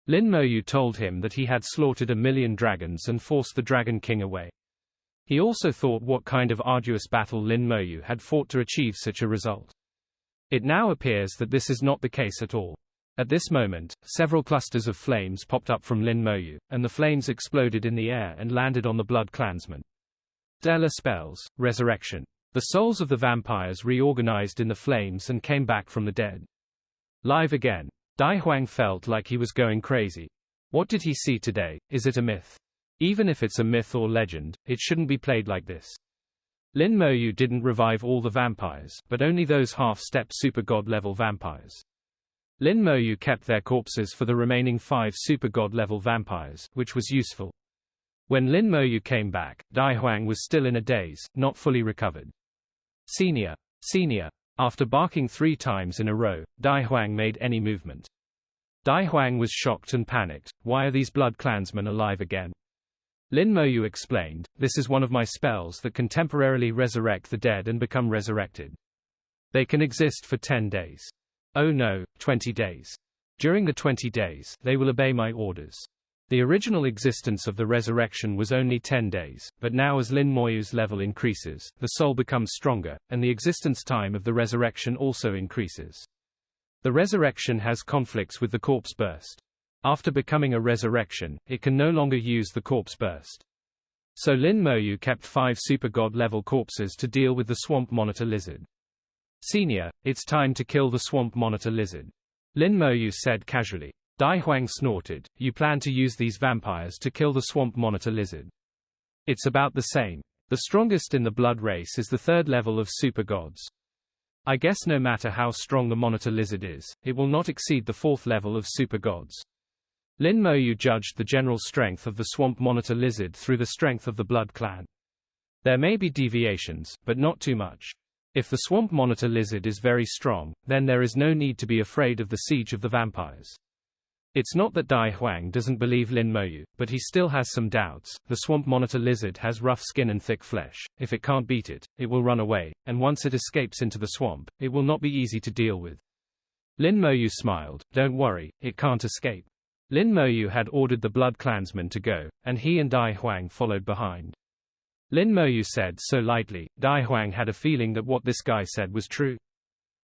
[SPEAKER 1] Lin Moyu told him that he had slaughtered 1,000,000 dragons and forced the Dragon King away. He also thought what kind of arduous battle Lin Moyu had fought to achieve such a result. It now appears that this is not the case at all. At this moment, several clusters of flames popped up from Lin Moyu, and the flames exploded in the air and landed on the Blood Clansmen. Stellar spells, Resurrection. The souls of the vampires reorganized in the flames and came back from the dead. Live again. Dai Huang felt like he was going crazy. What did he see today? Is it a myth? Even if it's a myth or legend, it shouldn't be played like this. Lin Moyu didn't revive all the vampires, but only those half-step super god level vampires. Lin Moyu kept their corpses for the remaining 5 super god level vampires, which was useful. When Lin Moyu came back, Dai Huang was still in a daze, not fully recovered. Senior. After barking 3 times in a row, Dai Huang made any movement. Dai Huang was shocked and panicked. Why are these Blood Clansmen alive again? Lin Moyu explained, this is one of my spells that can temporarily resurrect the dead and become resurrected. They can exist for 10 days. Oh no, 20 days. During the 20 days, they will obey my orders. The original existence of the resurrection was only 10 days, but now as Lin Moyu's level increases, the soul becomes stronger, and the existence time of the resurrection also increases. The resurrection has conflicts with the corpse burst. After becoming a resurrection, it can no longer use the corpse burst. So Lin Moyu kept 5 super god level corpses to deal with the swamp monitor lizard. Senior, it's time to kill the swamp monitor lizard. Lin Moyu said casually. Dai Huang snorted, you plan to use these vampires to kill the swamp monitor lizard. It's about the same. The strongest in the blood race is the 3rd level of super gods. I guess no matter how strong the monitor lizard is, it will not exceed the 4th level of super gods. Lin Moyu judged the general strength of the swamp monitor lizard through the strength of the blood clan. There may be deviations, but not too much. If the swamp monitor lizard is very strong, then there is no need to be afraid of the siege of the vampires. It's not that Dai Huang doesn't believe Lin Moyu, but he still has some doubts. The swamp monitor lizard has rough skin and thick flesh. If it can't beat it, it will run away, and once it escapes into the swamp, it will not be easy to deal with. Lin Moyu smiled, don't worry, it can't escape. Lin Moyu had ordered the Blood Clansmen to go, and he and Dai Huang followed behind. Lin Moyu said so lightly, Dai Huang had a feeling that what this guy said was true.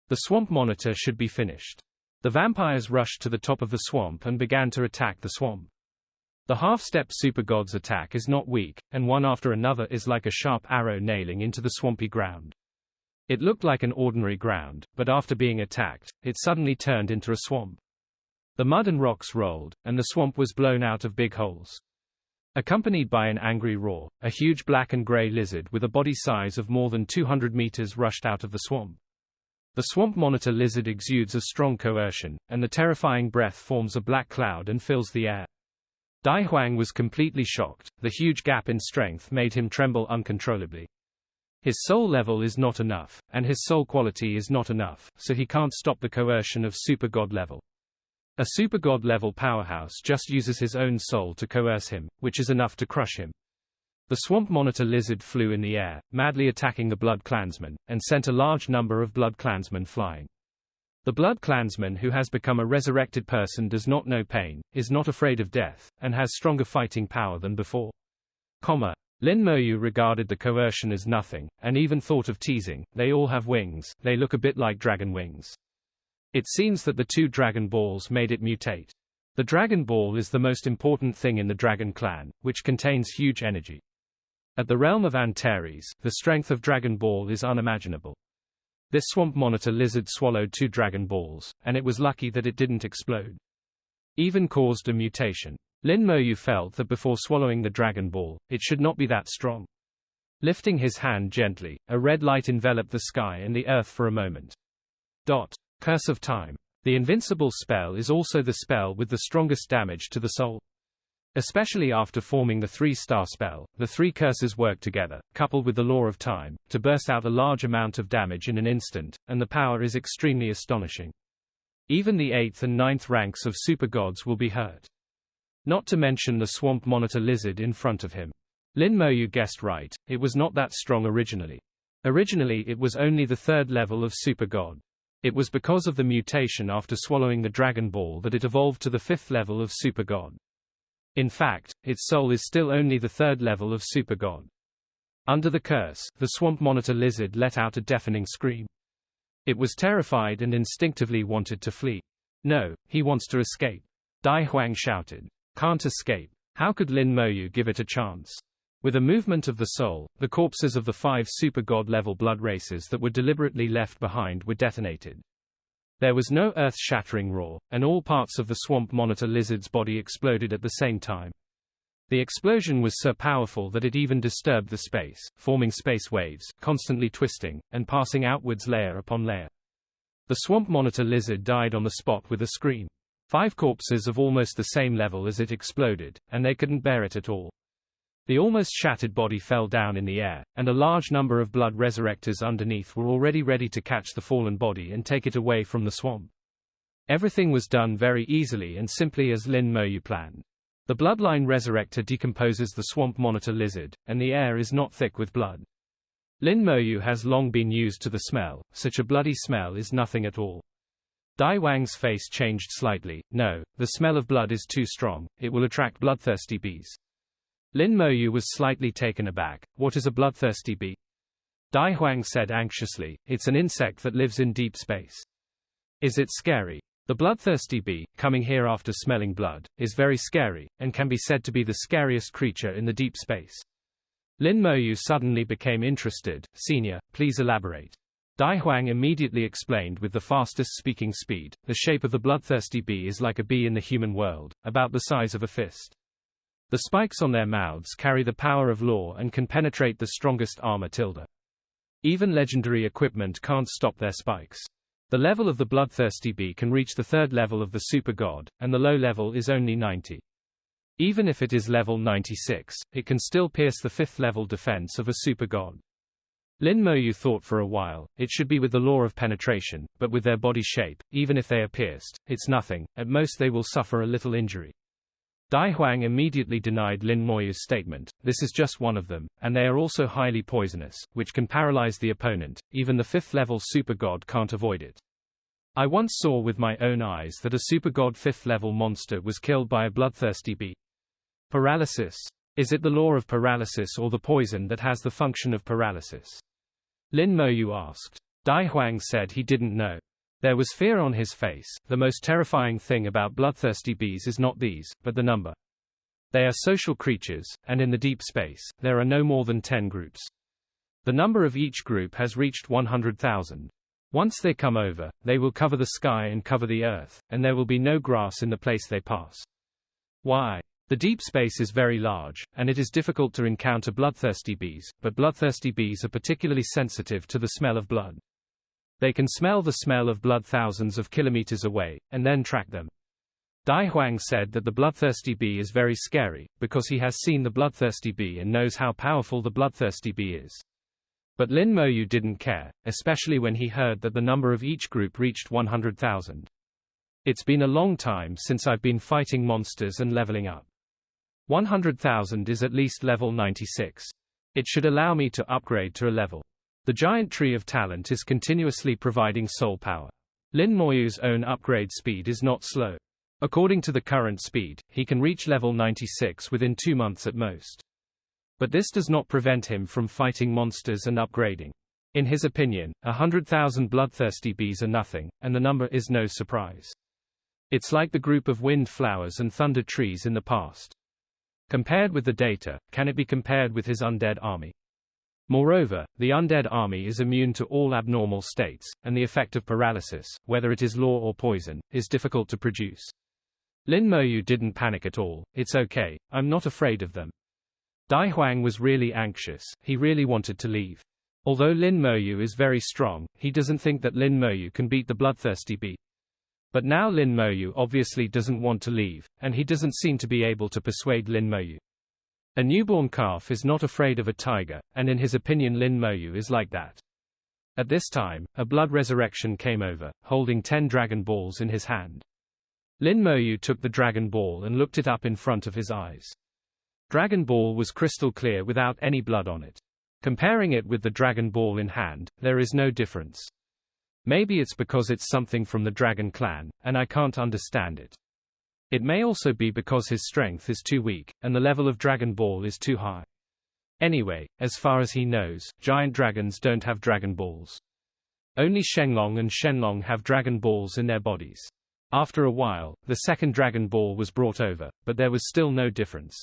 [SPEAKER 1] The swamp monitor should be finished. The vampires rushed to the top of the swamp and began to attack the swamp. The half-step super god's attack is not weak, and one after another is like a sharp arrow nailing into the swampy ground. It looked like an ordinary ground, but after being attacked, it suddenly turned into a swamp. The mud and rocks rolled, and the swamp was blown out of big holes. Accompanied by an angry roar, a huge black and gray lizard with a body size of more than 200 meters rushed out of the swamp. The swamp monitor lizard exudes a strong coercion, and the terrifying breath forms a black cloud and fills the air. Dai Huang was completely shocked. The huge gap in strength made him tremble uncontrollably. His soul level is not enough, and his soul quality is not enough, so he can't stop the coercion of super god level. A super-god-level powerhouse just uses his own soul to coerce him, which is enough to crush him. The swamp monitor lizard flew in the air, madly attacking the Blood Klansman, and sent a large number of Blood Klansmen flying. The Blood Klansman who has become a resurrected person does not know pain, is not afraid of death, and has stronger fighting power than before. Lin Moyu regarded the coercion as nothing, and even thought of teasing, they all have wings, they look a bit like dragon wings. It seems that the 2 Dragon Balls made it mutate. The Dragon Ball is the most important thing in the Dragon Clan, which contains huge energy. At the realm of Antares, the strength of Dragon Ball is unimaginable. This swamp monitor lizard swallowed 2 Dragon Balls, and it was lucky that it didn't explode. Even caused a mutation. Lin Moyu felt that before swallowing the Dragon Ball, it should not be that strong. Lifting his hand gently, a red light enveloped the sky and the earth for a moment. Curse of Time. The invincible spell is also the spell with the strongest damage to the soul. Especially after forming the 3-star spell, the 3 curses work together, coupled with the law of time, to burst out a large amount of damage in an instant, and the power is extremely astonishing. Even the 8th and 9th ranks of super gods will be hurt. Not to mention the swamp monitor lizard in front of him. Lin Moyu guessed right, it was not that strong originally. Originally it was only the 3rd level of super god. It was because of the mutation after swallowing the Dragon Ball that it evolved to the 5th level of super god. In fact, its soul is still only the 3rd level of super god. Under the curse, the swamp monitor lizard let out a deafening scream. It was terrified and instinctively wanted to flee. No, he wants to escape. Dai Huang shouted. Can't escape. How could Lin Moyu give it a chance? With a movement of the soul, the corpses of the 5 super god-level blood races that were deliberately left behind were detonated. There was no earth-shattering roar, and all parts of the swamp monitor lizard's body exploded at the same time. The explosion was so powerful that it even disturbed the space, forming space waves, constantly twisting, and passing outwards layer upon layer. The swamp monitor lizard died on the spot with a scream. 5 corpses of almost the same level as it exploded, and they couldn't bear it at all. The almost shattered body fell down in the air, and a large number of blood resurrectors underneath were already ready to catch the fallen body and take it away from the swamp. Everything was done very easily and simply as Lin Moyu planned. The bloodline resurrector decomposes the swamp monitor lizard, and the air is not thick with blood. Lin Moyu has long been used to the smell, such a bloody smell is nothing at all. Dai Wang's face changed slightly. No, the smell of blood is too strong, it will attract bloodthirsty bees. Lin Moyu was slightly taken aback. What is a bloodthirsty bee? Dai Huang said anxiously, it's an insect that lives in deep space. Is it scary? The bloodthirsty bee, coming here after smelling blood, is very scary, and can be said to be the scariest creature in the deep space. Lin Moyu suddenly became interested. Senior, please elaborate. Dai Huang immediately explained with the fastest speaking speed, the shape of the bloodthirsty bee is like a bee in the human world, about the size of a fist. The spikes on their mouths carry the power of law and can penetrate the strongest armor. Even legendary equipment can't stop their spikes. The level of the bloodthirsty bee can reach the 3rd level of the super god, and the low level is only 90. Even if it is level 96, it can still pierce the 5th level defense of a super god. Lin Moyu thought for a while, it should be with the law of penetration, but with their body shape, even if they are pierced, it's nothing, at most they will suffer a little injury. Dai Huang immediately denied Lin Moyu's statement, this is just one of them, and they are also highly poisonous, which can paralyze the opponent, even the 5th level super god can't avoid it. I once saw with my own eyes that a super god 5th level monster was killed by a bloodthirsty bee. Paralysis. Is it the law of paralysis or the poison that has the function of paralysis? Lin Moyu asked. Dai Huang said he didn't know. There was fear on his face. The most terrifying thing about bloodthirsty bees is not these, but the number. They are social creatures, and in the deep space, there are no more than 10 groups. The number of each group has reached 100,000. Once they come over, they will cover the sky and cover the earth, and there will be no grass in the place they pass. Why? The deep space is very large, and it is difficult to encounter bloodthirsty bees, but bloodthirsty bees are particularly sensitive to the smell of blood. They can smell the smell of blood thousands of kilometers away, and then track them. Dai Huang said that the bloodthirsty bee is very scary, because he has seen the bloodthirsty bee and knows how powerful the bloodthirsty bee is. But Lin Moyu didn't care, especially when he heard that the number of each group reached 100,000. It's been a long time since I've been fighting monsters and leveling up. 100,000 is at least level 96. It should allow me to upgrade to a level. The giant tree of talent is continuously providing soul power. Lin Moyu's own upgrade speed is not slow. According to the current speed, he can reach level 96 within 2 months at most. But this does not prevent him from fighting monsters and upgrading. In his opinion, 100,000 bloodthirsty bees are nothing, and the number is no surprise. It's like the group of wind flowers and thunder trees in the past. Compared with the data, can it be compared with his undead army? Moreover, the undead army is immune to all abnormal states, and the effect of paralysis, whether it is law or poison, is difficult to produce. Lin Moyu didn't panic at all. It's okay, I'm not afraid of them. Dai Huang was really anxious, he really wanted to leave. Although Lin Moyu is very strong, he doesn't think that Lin Moyu can beat the bloodthirsty bee. But now Lin Moyu obviously doesn't want to leave, and he doesn't seem to be able to persuade Lin Moyu. A newborn calf is not afraid of a tiger, and in his opinion Lin Moyu is like that. At this time, a blood resurrection came over, holding 10 Dragon Balls in his hand. Lin Moyu took the Dragon Ball and looked it up in front of his eyes. Dragon Ball was crystal clear without any blood on it. Comparing it with the Dragon Ball in hand, there is no difference. Maybe it's because it's something from the Dragon Clan, and I can't understand it. It may also be because his strength is too weak, and the level of Dragon Ball is too high. Anyway, as far as he knows, giant dragons don't have Dragon Balls. Only Shenlong and Shenlong have Dragon Balls in their bodies. After a while, the second Dragon Ball was brought over, but there was still no difference.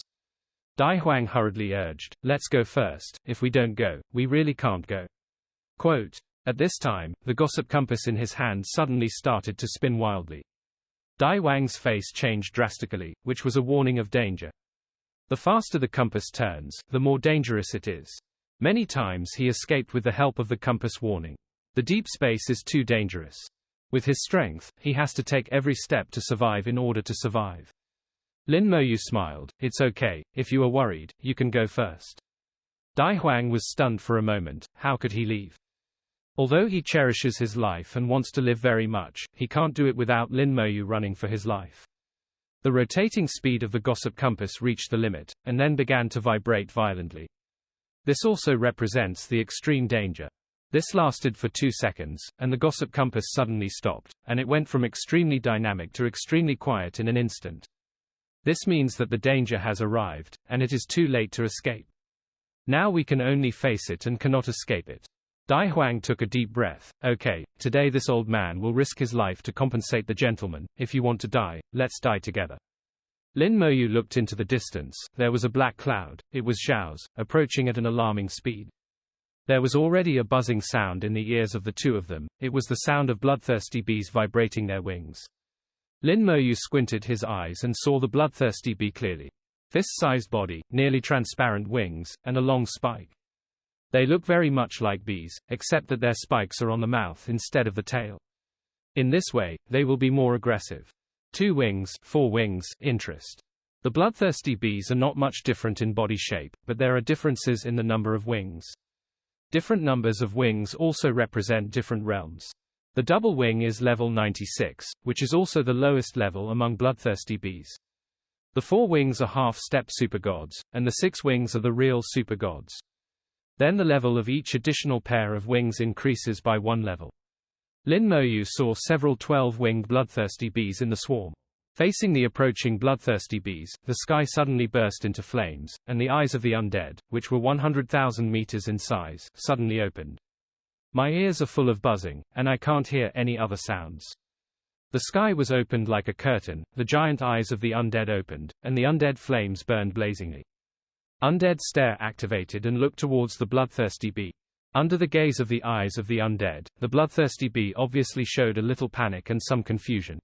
[SPEAKER 1] Dai Huang hurriedly urged, "Let's go first. If we don't go, we really can't go." Quote. At this time, the gossip compass in his hand suddenly started to spin wildly. Dai Huang's face changed drastically, which was a warning of danger. The faster the compass turns, the more dangerous it is. Many times he escaped with the help of the compass warning. The deep space is too dangerous. With his strength, he has to take every step to survive in order to survive. Lin Moyu smiled. "It's okay, if you are worried, you can go first." Dai Huang was stunned for a moment. How could he leave? Although he cherishes his life and wants to live very much, he can't do it without Lin Moyu running for his life. The rotating speed of the gossip compass reached the limit, and then began to vibrate violently. This also represents the extreme danger. This lasted for 2 seconds, and the gossip compass suddenly stopped, and it went from extremely dynamic to extremely quiet in an instant. This means that the danger has arrived, and it is too late to escape. Now we can only face it and cannot escape it. Dai Huang took a deep breath. Okay, today this old man will risk his life to compensate the gentleman. If you want to die, let's die together. Lin Moyu looked into the distance. There was a black cloud. It was Zhao's, approaching at an alarming speed. There was already a buzzing sound in the ears of the two of them. It was the sound of bloodthirsty bees vibrating their wings. Lin Moyu squinted his eyes and saw the bloodthirsty bee clearly. Fist-sized body, nearly transparent wings, and a long spike. They look very much like bees, except that their spikes are on the mouth instead of the tail. In this way, they will be more aggressive. 2 wings, 4 wings, interest. The bloodthirsty bees are not much different in body shape, but there are differences in the number of wings. Different numbers of wings also represent different realms. The double wing is level 96, which is also the lowest level among bloodthirsty bees. The 4 wings are half-step supergods, and the 6 wings are the real supergods. Then the level of each additional pair of wings increases by 1 level. Lin Moyu saw several 12-winged bloodthirsty bees in the swarm. Facing the approaching bloodthirsty bees, the sky suddenly burst into flames, and the eyes of the undead, which were 100,000 meters in size, suddenly opened. My ears are full of buzzing, and I can't hear any other sounds. The sky was opened like a curtain, the giant eyes of the undead opened, and the undead flames burned blazingly. Undead stare activated and looked towards the bloodthirsty bee. Under the gaze of the eyes of the undead, the bloodthirsty bee obviously showed a little panic and some confusion.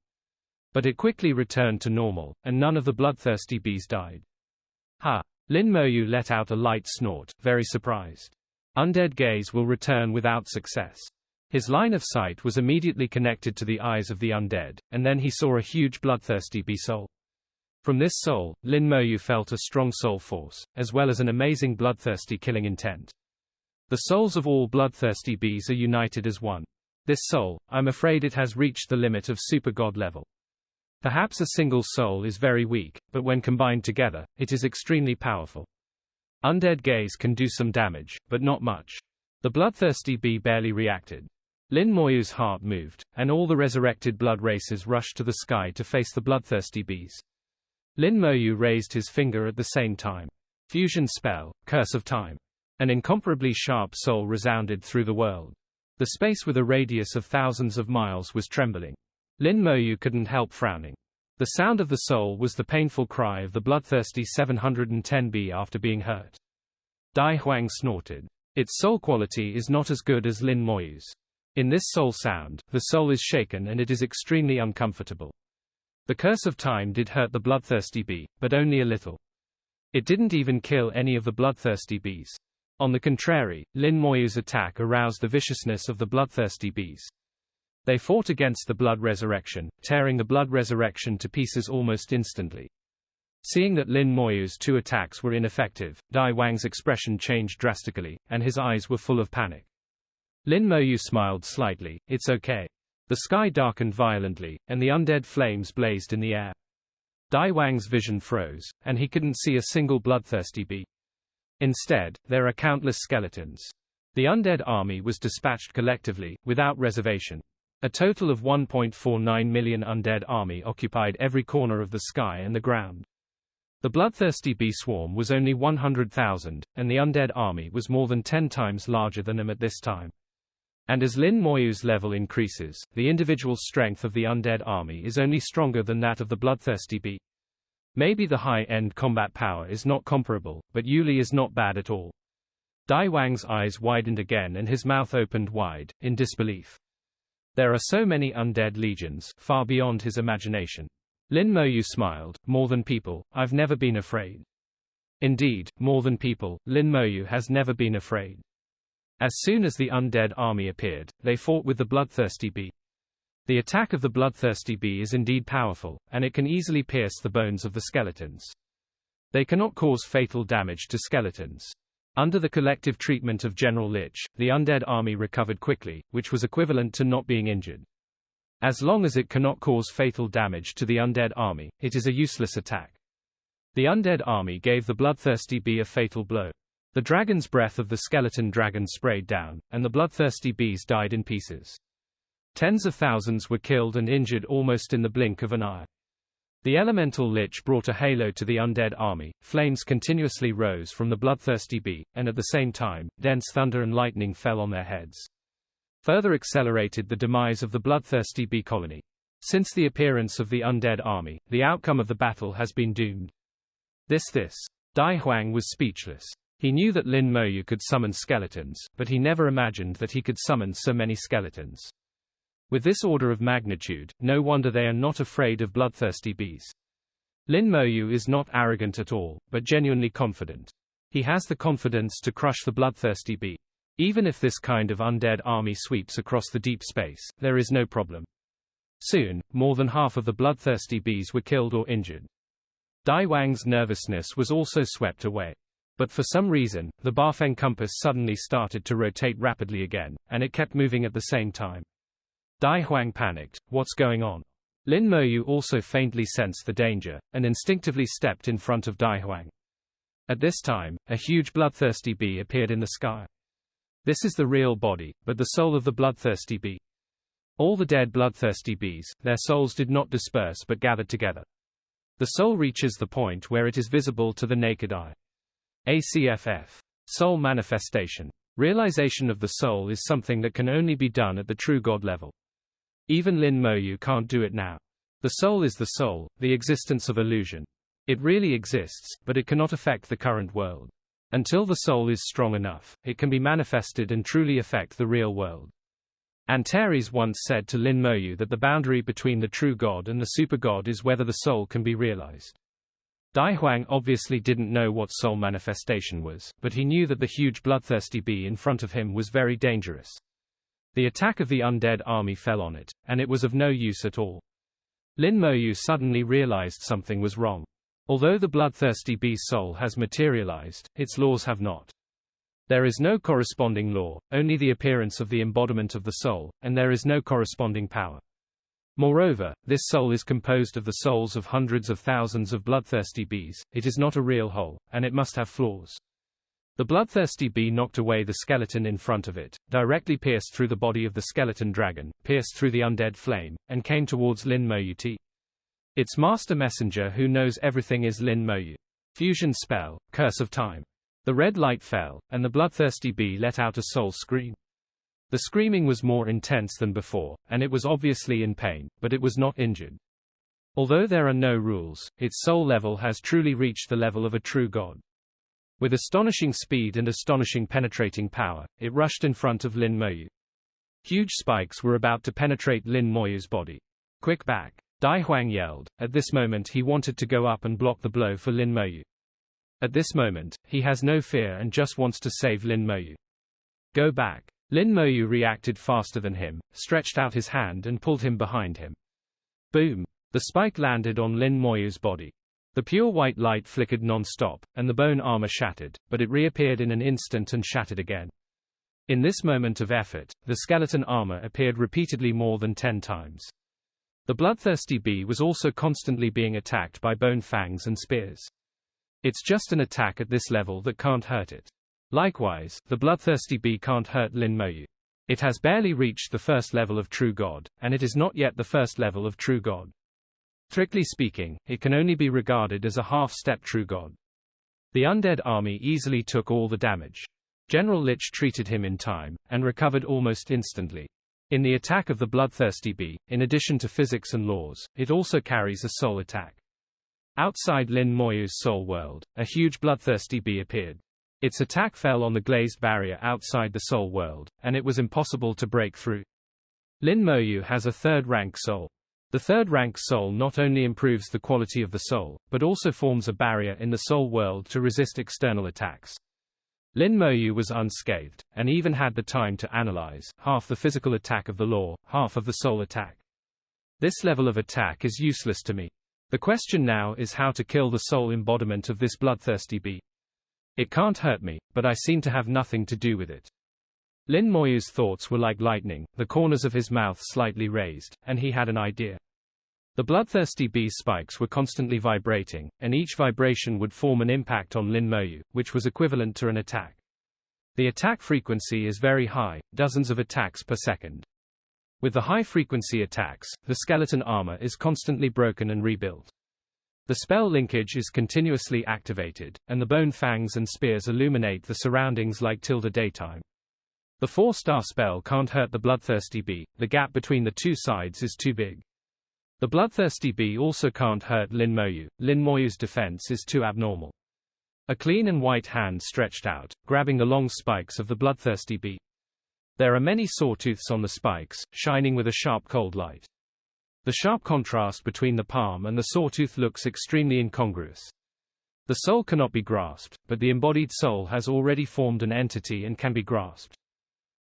[SPEAKER 1] But it quickly returned to normal, and none of the bloodthirsty bees died. Ha! Lin Moyu let out a light snort, very surprised. Undead gaze will return without success. His line of sight was immediately connected to the eyes of the undead, and then he saw a huge bloodthirsty bee soul. From this soul, Lin Moyu felt a strong soul force, as well as an amazing bloodthirsty killing intent. The souls of all bloodthirsty bees are united as one. This soul, I'm afraid it has reached the limit of super god level. Perhaps a single soul is very weak, but when combined together, it is extremely powerful. Undead gaze can do some damage, but not much. The bloodthirsty bee barely reacted. Lin Moyu's heart moved, and all the resurrected blood races rushed to the sky to face the bloodthirsty bees. Lin Moyu raised his finger at the same time. Fusion spell, Curse of Time. An incomparably sharp soul resounded through the world. The space with a radius of thousands of miles was trembling. Lin Moyu couldn't help frowning. The sound of the soul was the painful cry of the bloodthirsty 710B after being hurt. Dai Huang snorted. Its soul quality is not as good as Lin Moyu's. In this soul sound, the soul is shaken and it is extremely uncomfortable. The Curse of Time did hurt the bloodthirsty bee, but only a little. It didn't even kill any of the bloodthirsty bees. On the contrary, Lin Moyu's attack aroused the viciousness of the bloodthirsty bees. They fought against the blood resurrection, tearing the blood resurrection to pieces almost instantly. Seeing that Lin Moyu's 2 attacks were ineffective, Dai Wang's expression changed drastically, and his eyes were full of panic. Lin Moyu smiled slightly. It's okay. The sky darkened violently, and the undead flames blazed in the air. Dai Wang's vision froze, and he couldn't see a single bloodthirsty bee. Instead, there are countless skeletons. The undead army was dispatched collectively, without reservation. A total of 1.49 million undead army occupied every corner of the sky and the ground. The bloodthirsty bee swarm was only 100,000, and the undead army was more than 10 times larger than them at this time. And as Lin Moyu's level increases, the individual strength of the undead army is only stronger than that of the bloodthirsty bee. Maybe the high-end combat power is not comparable, but Yuli is not bad at all. Dai Wang's eyes widened again and his mouth opened wide, in disbelief. There are so many undead legions, far beyond his imagination. Lin Moyu smiled. More than people, I've never been afraid. Indeed, more than people, Lin Moyu has never been afraid. As soon as the undead army appeared, they fought with the bloodthirsty bee. The attack of the bloodthirsty bee is indeed powerful, and it can easily pierce the bones of the skeletons. They cannot cause fatal damage to skeletons. Under the collective treatment of General Lich, the undead army recovered quickly, which was equivalent to not being injured. As long as it cannot cause fatal damage to the undead army, it is a useless attack. The undead army gave the bloodthirsty bee a fatal blow. The dragon's breath of the skeleton dragon sprayed down, and the bloodthirsty bees died in pieces. Tens of thousands were killed and injured almost in the blink of an eye. The elemental lich brought a halo to the undead army, flames continuously rose from the bloodthirsty bee, and at the same time, dense thunder and lightning fell on their heads. Further accelerated the demise of the bloodthirsty bee colony. Since the appearance of the undead army, the outcome of the battle has been doomed. This. Dai Huang was speechless. He knew that Lin Moyu could summon skeletons, but he never imagined that he could summon so many skeletons. With this order of magnitude, no wonder they are not afraid of bloodthirsty bees. Lin Moyu is not arrogant at all, but genuinely confident. He has the confidence to crush the bloodthirsty bee. Even if this kind of undead army sweeps across the deep space, there is no problem. Soon, more than half of the bloodthirsty bees were killed or injured. Dai Wang's nervousness was also swept away. But for some reason, the Bafeng compass suddenly started to rotate rapidly again, and it kept moving at the same time. Dai Huang panicked. What's going on? Lin Moyu also faintly sensed the danger, and instinctively stepped in front of Dai Huang. At this time, a huge bloodthirsty bee appeared in the sky. This is the real body, but the soul of the bloodthirsty bee. All the dead bloodthirsty bees, their souls did not disperse but gathered together. The soul reaches the point where it is visible to the naked eye. ACFF. Soul manifestation. Realization of the soul is something that can only be done at the true God level. Even Lin Moyu can't do it now. The soul is the soul, the existence of illusion. It really exists, but it cannot affect the current world. Until the soul is strong enough, it can be manifested and truly affect the real world. Antares once said to Lin Moyu that the boundary between the true God and the super God is whether the soul can be realized. Dai Huang obviously didn't know what soul manifestation was, but he knew that the huge bloodthirsty bee in front of him was very dangerous. The attack of the undead army fell on it, and it was of no use at all. Lin Moyu suddenly realized something was wrong. Although the bloodthirsty bee's soul has materialized, its laws have not. There is no corresponding law, only the appearance of the embodiment of the soul, and there is no corresponding power. Moreover, this soul is composed of the souls of hundreds of thousands of bloodthirsty bees. It is not a real whole, and it must have flaws. The bloodthirsty bee knocked away the skeleton in front of it, directly pierced through the body of the skeleton dragon, pierced through the undead flame, and came towards Lin Moyu. Its master messenger who knows everything is Lin Moyu. Fusion spell, Curse of Time. The red light fell, and the bloodthirsty bee let out a soul scream. The screaming was more intense than before, and it was obviously in pain, but it was not injured. Although there are no rules, its soul level has truly reached the level of a true god. With astonishing speed and astonishing penetrating power, it rushed in front of Lin Moyu. Huge spikes were about to penetrate Lin Moyu's body. Quick back! Dai Huang yelled. At this moment he wanted to go up and block the blow for Lin Moyu. At this moment, he has no fear and just wants to save Lin Moyu. Go back! Lin Moyu reacted faster than him, stretched out his hand and pulled him behind him. Boom! The spike landed on Lin Moyu's body. The pure white light flickered non-stop, and the bone armor shattered, but it reappeared in an instant and shattered again. In this moment of effort, the skeleton armor appeared repeatedly more than 10 times. The bloodthirsty bee was also constantly being attacked by bone fangs and spears. It's just an attack at this level that can't hurt it. Likewise, the bloodthirsty bee can't hurt Lin Moyu. It has barely reached the first level of true god, and it is not yet the first level of true god. Strictly speaking, it can only be regarded as a half-step true god. The undead army easily took all the damage. General Lich treated him in time, and recovered almost instantly. In the attack of the bloodthirsty bee, in addition to physics and laws, it also carries a soul attack. Outside Lin Moyu's soul world, a huge bloodthirsty bee appeared. Its attack fell on the glazed barrier outside the soul world, and it was impossible to break through. Lin Moyu has a third-rank soul. The third-rank soul not only improves the quality of the soul, but also forms a barrier in the soul world to resist external attacks. Lin Moyu was unscathed, and even had the time to analyze half the physical attack of the law, half of the soul attack. This level of attack is useless to me. The question now is how to kill the soul embodiment of this bloodthirsty bee. It can't hurt me, but I seem to have nothing to do with it. Lin Moyu's thoughts were like lightning, the corners of his mouth slightly raised, and he had an idea. The bloodthirsty bee's spikes were constantly vibrating, and each vibration would form an impact on Lin Moyu, which was equivalent to an attack. The attack frequency is very high, dozens of attacks per second. With the high-frequency attacks, the skeleton armor is constantly broken and rebuilt. The spell linkage is continuously activated, and the bone fangs and spears illuminate the surroundings like daytime. The 4-star spell can't hurt the bloodthirsty bee, the gap between the two sides is too big. The bloodthirsty bee also can't hurt Lin Moyu. Lin Moyu's defense is too abnormal. A clean and white hand stretched out, grabbing the long spikes of the bloodthirsty bee. There are many sawtooths on the spikes, shining with a sharp cold light. The sharp contrast between the palm and the sawtooth looks extremely incongruous. The soul cannot be grasped, but the embodied soul has already formed an entity and can be grasped.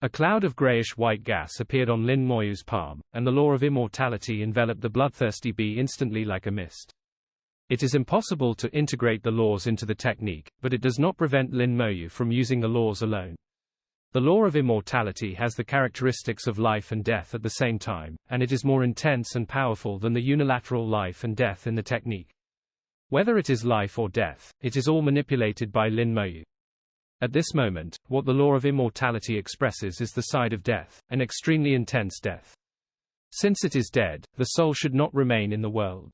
[SPEAKER 1] A cloud of grayish-white gas appeared on Lin Moyu's palm, and the law of immortality enveloped the bloodthirsty bee instantly like a mist. It is impossible to integrate the laws into the technique, but it does not prevent Lin Moyu from using the laws alone. The law of immortality has the characteristics of life and death at the same time, and it is more intense and powerful than the unilateral life and death in the technique. Whether it is life or death, it is all manipulated by Lin Moyu. At this moment, what the law of immortality expresses is the side of death, an extremely intense death. Since it is dead, the soul should not remain in the world.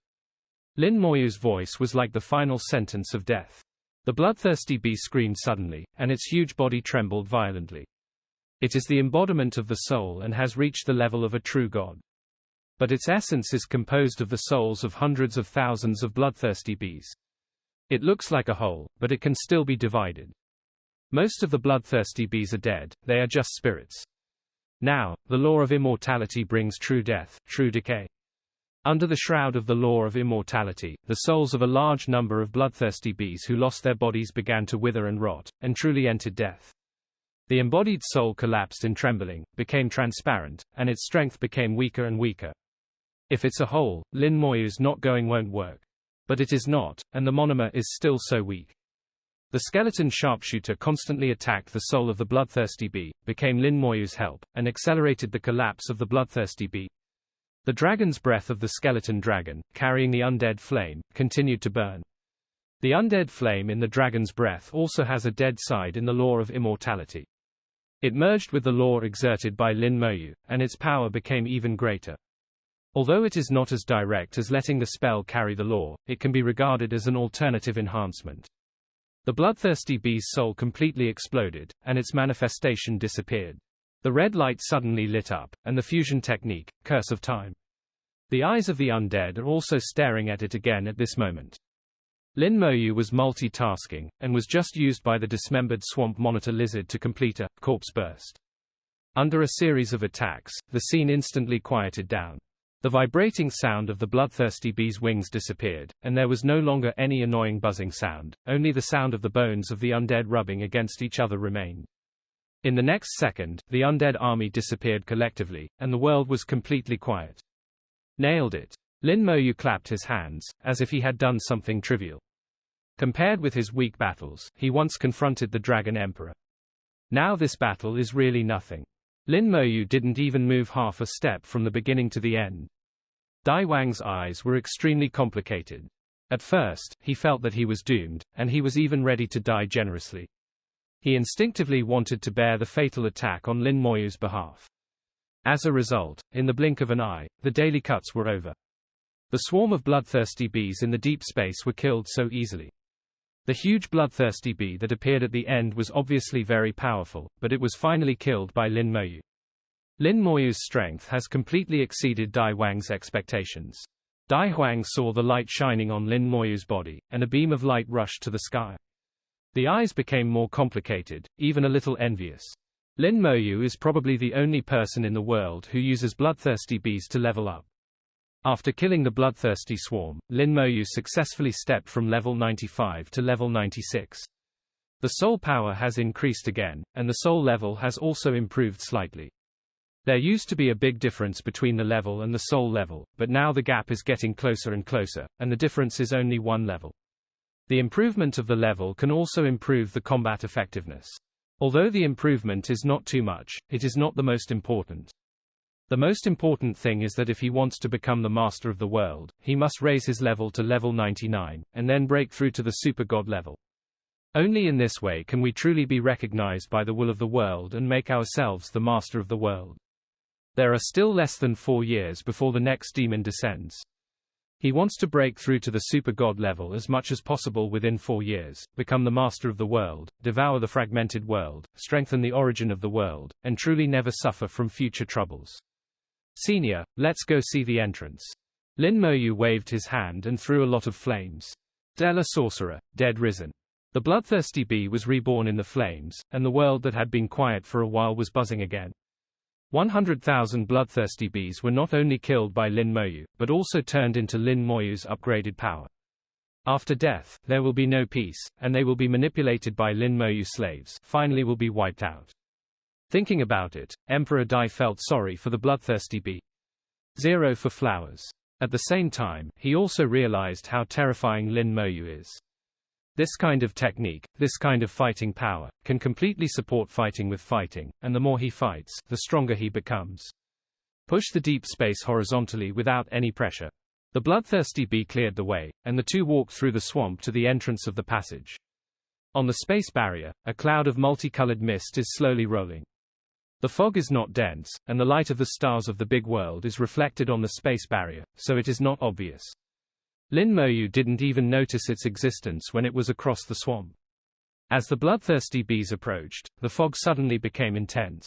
[SPEAKER 1] Lin Moyu's voice was like the final sentence of death. The bloodthirsty bee screamed suddenly, and its huge body trembled violently. It is the embodiment of the soul and has reached the level of a true god. But its essence is composed of the souls of hundreds of thousands of bloodthirsty bees. It looks like a whole, but it can still be divided. Most of the bloodthirsty bees are dead, they are just spirits. Now, the law of immortality brings true death, true decay. Under the shroud of the law of immortality, the souls of a large number of bloodthirsty bees who lost their bodies began to wither and rot, and truly entered death. The embodied soul collapsed in trembling, became transparent, and its strength became weaker and weaker. If it's a whole, Lin Moyu's not going won't work. But it is not, and the monomer is still so weak. The skeleton sharpshooter constantly attacked the soul of the bloodthirsty bee, became Lin Moyu's help, and accelerated the collapse of the bloodthirsty bee. The dragon's breath of the skeleton dragon, carrying the undead flame, continued to burn. The undead flame in the dragon's breath also has a dead side in the law of immortality. It merged with the law exerted by Lin Moyu, and its power became even greater. Although it is not as direct as letting the spell carry the law, it can be regarded as an alternative enhancement. The bloodthirsty bee's soul completely exploded, and its manifestation disappeared. The red light suddenly lit up, and the fusion technique, Curse of Time. The eyes of the undead are also staring at it again at this moment. Lin Moyu was multitasking, and was just used by the dismembered swamp monitor lizard to complete a corpse burst. Under a series of attacks, the scene instantly quieted down. The vibrating sound of the bloodthirsty bee's wings disappeared, and there was no longer any annoying buzzing sound, only the sound of the bones of the undead rubbing against each other remained. In the next second, the undead army disappeared collectively, and the world was completely quiet. Nailed it. Lin Moyu clapped his hands, as if he had done something trivial. Compared with his weak battles, he once confronted the Dragon Emperor. Now this battle is really nothing. Lin Moyu didn't even move half a step from the beginning to the end. Dai Wang's eyes were extremely complicated. At first, he felt that he was doomed, and he was even ready to die generously. He instinctively wanted to bear the fatal attack on Lin Moyu's behalf. As a result, in the blink of an eye, the daily cuts were over. The swarm of bloodthirsty bees in the deep space were killed so easily. The huge bloodthirsty bee that appeared at the end was obviously very powerful, but it was finally killed by Lin Moyu. Lin Moyu's strength has completely exceeded Dai Wang's expectations. Dai Wang saw the light shining on Lin Moyu's body, and a beam of light rushed to the sky. The eyes became more complicated, even a little envious. Lin Moyu is probably the only person in the world who uses bloodthirsty bees to level up. After killing the bloodthirsty swarm, Lin Moyu successfully stepped from level 95 to level 96. The soul power has increased again, and the soul level has also improved slightly. There used to be a big difference between the level and the soul level, but now the gap is getting closer and closer, and the difference is only one level. The improvement of the level can also improve the combat effectiveness. Although the improvement is not too much, it is not the most important. The most important thing is that if he wants to become the master of the world, he must raise his level to level 99, and then break through to the super god level. Only in this way can we truly be recognized by the will of the world and make ourselves the master of the world. There are still less than 4 years before the next demon descends. He wants to break through to the super god level as much as possible within 4 years, become the master of the world, devour the fragmented world, strengthen the origin of the world, and truly never suffer from future troubles. Senior, let's go see the entrance. Lin Moyu waved his hand and threw a lot of flames. Della Sorcerer, dead risen. The bloodthirsty bee was reborn in the flames, and the world that had been quiet for a while was buzzing again. 100,000 bloodthirsty bees were not only killed by Lin Moyu, but also turned into Lin Moyu's upgraded power. After death, there will be no peace, and they will be manipulated by Lin Moyu slaves, finally will be wiped out. Thinking about it, Emperor Dai felt sorry for the bloodthirsty bee. 0 for flowers. At the same time, he also realized how terrifying Lin Moyu is. This kind of technique, this kind of fighting power, can completely support fighting with fighting, and the more he fights, the stronger he becomes. Push the deep space horizontally without any pressure. The bloodthirsty bee cleared the way, and the two walked through the swamp to the entrance of the passage. On the space barrier, a cloud of multicolored mist is slowly rolling. The fog is not dense, and the light of the stars of the big world is reflected on the space barrier, so it is not obvious. Lin Moyu didn't even notice its existence when it was across the swamp. As the bloodthirsty bees approached, the fog suddenly became intense.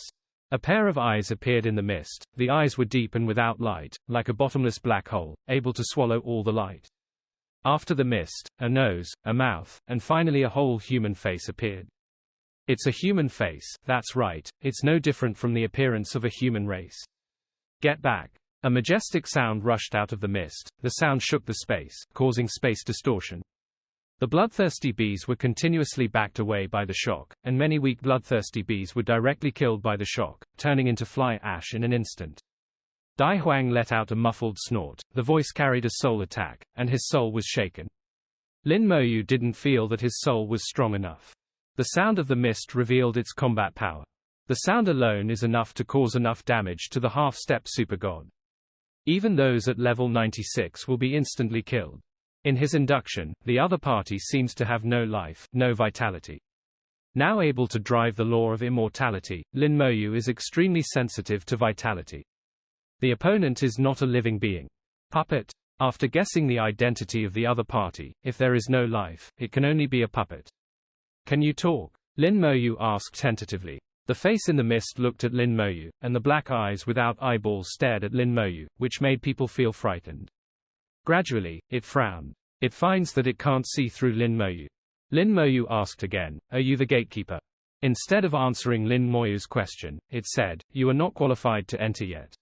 [SPEAKER 1] A pair of eyes appeared in the mist. The eyes were deep and without light, like a bottomless black hole, able to swallow all the light. After the mist, a nose, a mouth, and finally a whole human face appeared. It's a human face, that's right, it's no different from the appearance of a human race. Get back. A majestic sound rushed out of the mist. The sound shook the space, causing space distortion. The bloodthirsty bees were continuously backed away by the shock, and many weak bloodthirsty bees were directly killed by the shock, turning into fly ash in an instant. Dai Huang let out a muffled snort. The voice carried a soul attack, and his soul was shaken. Lin Moyu didn't feel that his soul was strong enough. The sound of the mist revealed its combat power. The sound alone is enough to cause enough damage to the half-step super god. Even those at level 96 will be instantly killed. In his induction, the other party seems to have no life, no vitality. Now able to drive the law of immortality, Lin Moyu is extremely sensitive to vitality. The opponent is not a living being. Puppet. After guessing the identity of the other party, if there is no life, it can only be a puppet. Can you talk? Lin Moyu asked tentatively. The face in the mist looked at Lin Moyu, and the black eyes without eyeballs stared at Lin Moyu, which made people feel frightened. Gradually, it frowned. It finds that it can't see through Lin Moyu. Lin Moyu asked again, "Are you the gatekeeper?" Instead of answering Lin Moyu's question, it said, "You are not qualified to enter yet."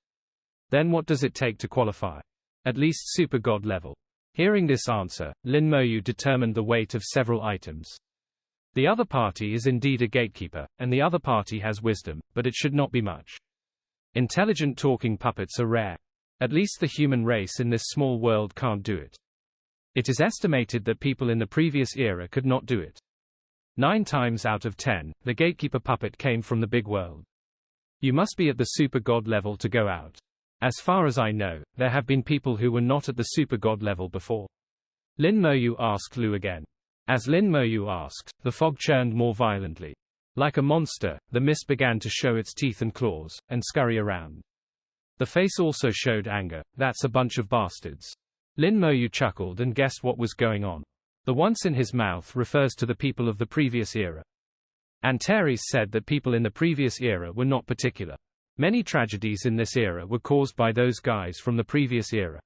[SPEAKER 1] Then what does it take to qualify? At least super god level. Hearing this answer, Lin Moyu determined the weight of several items. The other party is indeed a gatekeeper, and the other party has wisdom, but it should not be much. Intelligent talking puppets are rare. At least the human race in this small world can't do it. It is estimated that people in the previous era could not do it. 9 times out of 10, the gatekeeper puppet came from the big world. You must be at the super god level to go out. As far as I know, there have been people who were not at the super god level before. Lin Moyu asked Lu again. As Lin Moyu asked, the fog churned more violently. Like a monster, the mist began to show its teeth and claws, and scurry around. The face also showed anger. "That's a bunch of bastards." Lin Moyu chuckled and guessed what was going on. The once in his mouth refers to the people of the previous era. Antares said that people in the previous era were not particular. Many tragedies in this era were caused by those guys from the previous era.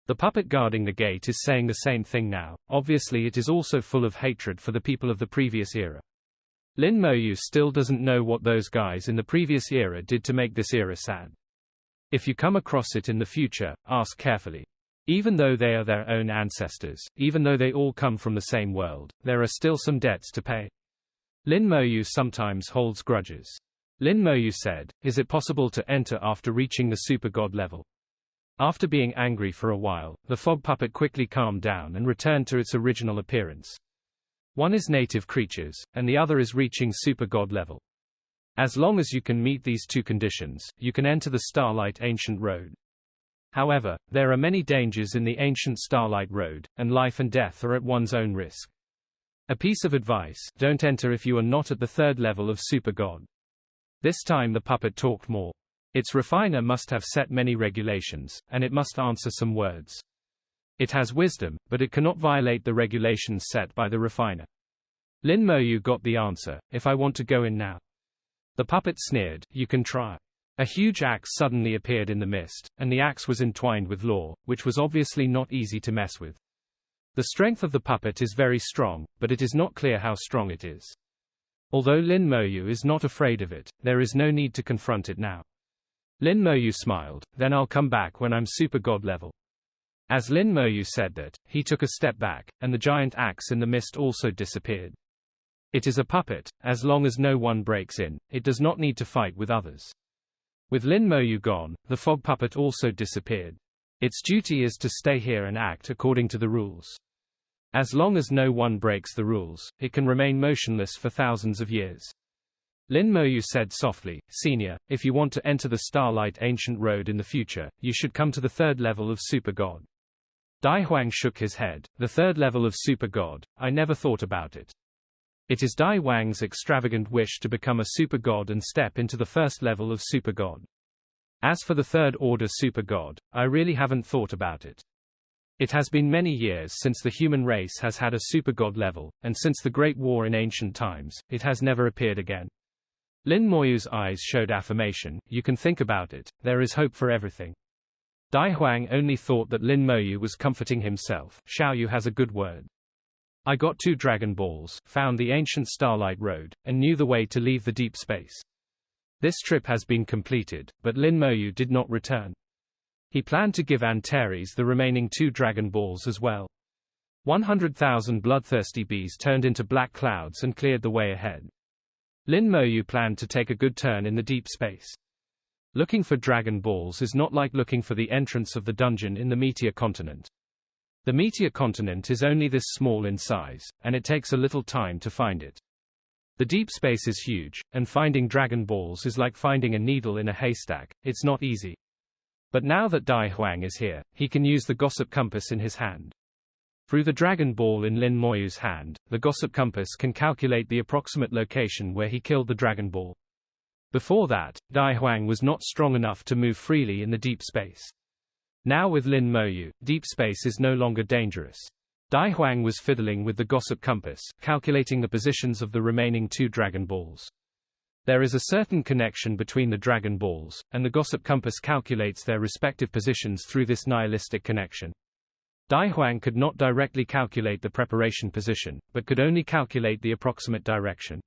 [SPEAKER 1] The puppet guarding the gate is saying the same thing now. Obviously it is also full of hatred for the people of the previous era. Lin Moyu still doesn't know what those guys in the previous era did to make this era sad. If you come across it in the future, ask carefully. Even though they are their own ancestors, even though they all come from the same world, there are still some debts to pay. Lin Moyu sometimes holds grudges. Lin Moyu said, "Is it possible to enter after reaching the super god level?" After being angry for a while, the fog puppet quickly calmed down and returned to its original appearance. One is native creatures, and the other is reaching super god level. As long as you can meet these two conditions, you can enter the Starlight Ancient Road. However, there are many dangers in the ancient Starlight Road, and life and death are at one's own risk. A piece of advice: don't enter if you are not at the 3rd level of super god. This time the puppet talked more. Its refiner must have set many regulations, and it must answer some words. It has wisdom, but it cannot violate the regulations set by the refiner. Lin Moyu got the answer: "If I want to go in now." The puppet sneered, "You can try." A huge axe suddenly appeared in the mist, and the axe was entwined with law, which was obviously not easy to mess with. The strength of the puppet is very strong, but it is not clear how strong it is. Although Lin Moyu is not afraid of it, there is no need to confront it now. Lin Moyu smiled, "Then I'll come back when I'm super god level." As Lin Moyu said that, he took a step back, and the giant axe in the mist also disappeared. It is a puppet. As long as no one breaks in, it does not need to fight with others. With Lin Moyu gone, the fog puppet also disappeared. Its duty is to stay here and act according to the rules. As long as no one breaks the rules, it can remain motionless for thousands of years. Lin Moyu said softly, "Senior, if you want to enter the Starlight Ancient Road in the future, you should come to the 3rd level of Super God." Dai Huang shook his head. "The 3rd level of Super God? I never thought about it." It is Dai Wang's extravagant wish to become a super god and step into the 1st level of Super God. As for the 3rd order Super God, I really haven't thought about it. It has been many years since the human race has had a super god level, and since the Great War in ancient times, it has never appeared again. Lin Moyu's eyes showed affirmation. "You can think about it, there is hope for everything." Dai Huang only thought that Lin Moyu was comforting himself. "Xiaoyu has a good word. I got 2 Dragon Balls, found the ancient Starlight Road, and knew the way to leave the deep space." This trip has been completed, but Lin Moyu did not return. He planned to give Antares the remaining 2 Dragon Balls as well. 100,000 bloodthirsty bees turned into black clouds and cleared the way ahead. Lin Moyu planned to take a good turn in the deep space. Looking for Dragon Balls is not like looking for the entrance of the dungeon in the Meteor Continent. The Meteor Continent is only this small in size, and it takes a little time to find it. The deep space is huge, and finding Dragon Balls is like finding a needle in a haystack. It's not easy. But now that Dai Huang is here, he can use the gossip compass in his hand. Through the Dragon Ball in Lin Moyu's hand, the gossip compass can calculate the approximate location where he killed the Dragon Ball. Before that, Dai Huang was not strong enough to move freely in the deep space. Now with Lin Moyu, deep space is no longer dangerous. Dai Huang was fiddling with the gossip compass, calculating the positions of the remaining 2 Dragon Balls. There is a certain connection between the Dragon Balls, and the gossip compass calculates their respective positions through this nihilistic connection. Dai Huang could not directly calculate the preparation position, but could only calculate the approximate direction.